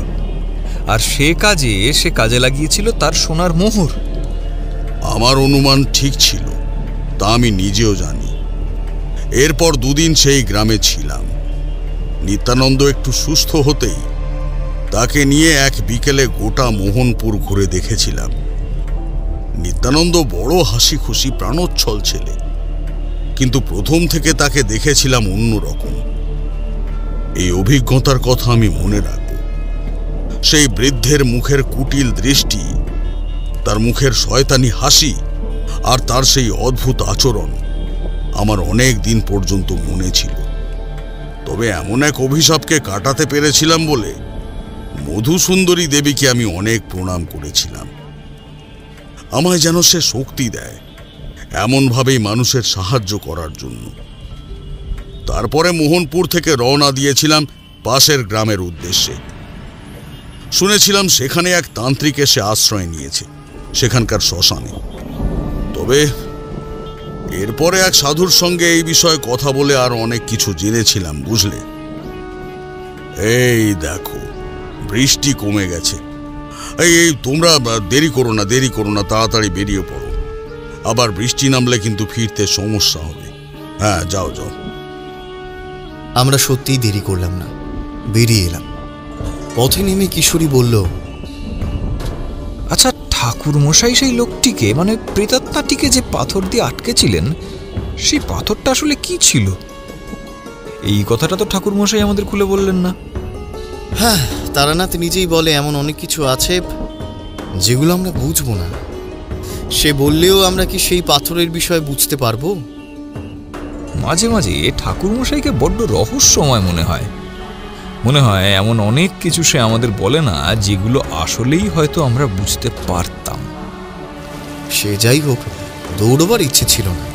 আর সে কাজে লাগিয়েছিল তার সোনার মোহর? আমার অনুমান ঠিক ছিল, তা আমি নিজেও জানি। এরপর 2 দিন সেই গ্রামে ছিলাম। নিত্যানন্দ একটু সুস্থ হতেই তাকে নিয়ে এক বিকেলে গোটা মোহনপুর ঘুরে দেখেছিলাম। নিত্যানন্দ বড় হাসি খুশি প্রাণোচ্ছল ছেলে, কিন্তু প্রথম থেকে তাকে দেখেছিলাম অন্যরকম। এই অভিজ্ঞতার কথা আমি মনে রাখব। সেই বৃদ্ধের মুখের কুটিল দৃষ্টি, তার মুখের শয়তানি হাসি, আর তার সেই অদ্ভুত আচরণ আমার অনেক দিন পর্যন্ত মনে ছিল। তবে এমন এক অভিশাপকে কাটাতে পেরেছিলাম বলে মধুসুন্দরী দেবীকে আমি অনেক প্রণাম করেছিলাম। আমায় যেন সে শক্তি দেয়, এমনভাবেই মানুষের সাহায্য করার জন্য। তারপরে মোহনপুর থেকে রওনা দিয়েছিলাম পাশের গ্রামের উদ্দেশ্যে। শুনেছিলাম সেখানে এক তান্ত্রিক এসে আশ্রয় নিয়েছে, সেখানকার শ্মশানে। তবে এরপরে এক সাধুর সঙ্গে এই বিষয়ে কথা বলে আর অনেক কিছু জেনেছিলাম, বুঝলে। এই দেখো, বৃষ্টি কমে গেছে। এই তোমরা দেরি করো না, তাড়াতাড়ি বেরিয়ে পড়ো। আবার বৃষ্টি নামলে কিন্তু ফিরতে সমস্যা হবে। হ্যাঁ, যাও। আমরা সত্যিই দেরি করলাম না, বেরিয়ে এলাম। পথে নেমে কিশোরী বলল, আচ্ছা, ঠাকুর মশাই সেই লোকটিকে, মানে প্রেতাত্মাটিকে যে পাথর দিয়ে আটকেছিলেন, সেই পাথরটা আসলে কি ছিল? এই কথাটা তো ঠাকুর মশাই আমাদের খুলে বললেন না। হ্যাঁ, তারানাথ নিজেই বলে এমন অনেক কিছু আছে যেগুলো আমরা বুঝবো না। সে বললেও আমরা কি সেই পাথরের বিষয়ে বুঝতে পারবো? মাঝে মাঝে ঠাকুর মশাইকে বড্ড রহস্যময় মনে হয়। এমন অনেক কিছু সে আমাদের বলে না, যেগুলো আসলেই হয়তো আমরা বুঝতে পারতাম। সে যাই হোক, দৌড়বার ইচ্ছে ছিল না,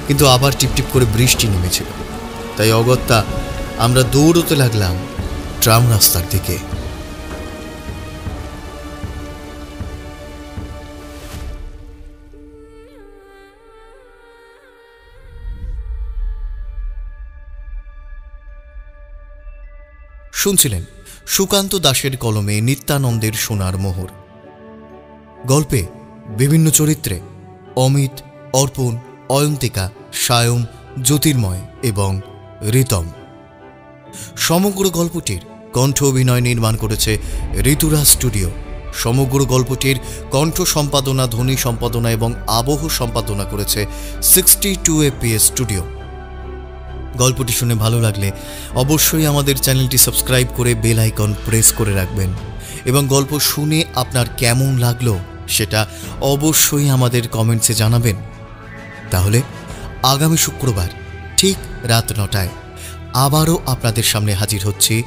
কিন্তু আবার টিপটিপ করে বৃষ্টি নেমেছিল। তাই অগত্যা আমরা দৌড়তে লাগলাম ট্রাম রাস্তার দিকে। শুনছিলেন সুকান্ত দাশের কলমে নিত্যানন্দের সোনার মোহর। গল্পে বিভিন্ন চরিত্রে অমিত, অর্পণ, অয়ন্তিকা, সায়ম, জ্যোতির্ময় এবং ঋতম। সমগ্র গল্পটির কণ্ঠ অভিনয় নির্মাণ করেছে ঋতুরাজ স্টুডিও। সমগ্র গল্পটির কণ্ঠ সম্পাদনা, ধ্বনি সম্পাদনা এবং আবহ সম্পাদনা করেছে 62 APS স্টুডিও। গল্পটি শুনে ভালো লাগলে অবশ্যই আমাদের চ্যানেলটি সাবস্ক্রাইব করে বেল আইকন প্রেস করে রাখবেন এবং গল্প শুনে আপনার কেমন লাগলো সেটা অবশ্যই আমাদের কমেন্টসে জানাবেন। তাহলে আগামী শুক্রবার ঠিক রাত 9টায় আবারও আপনাদের সামনে হাজির হচ্ছে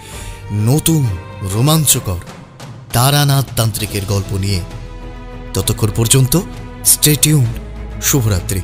নতুন রোমাঞ্চকর তারানাথ তান্ত্রিকের গল্প নিয়ে। ততক্ষণ পর্যন্ত স্টে টিউনড। শুভরাত্রি।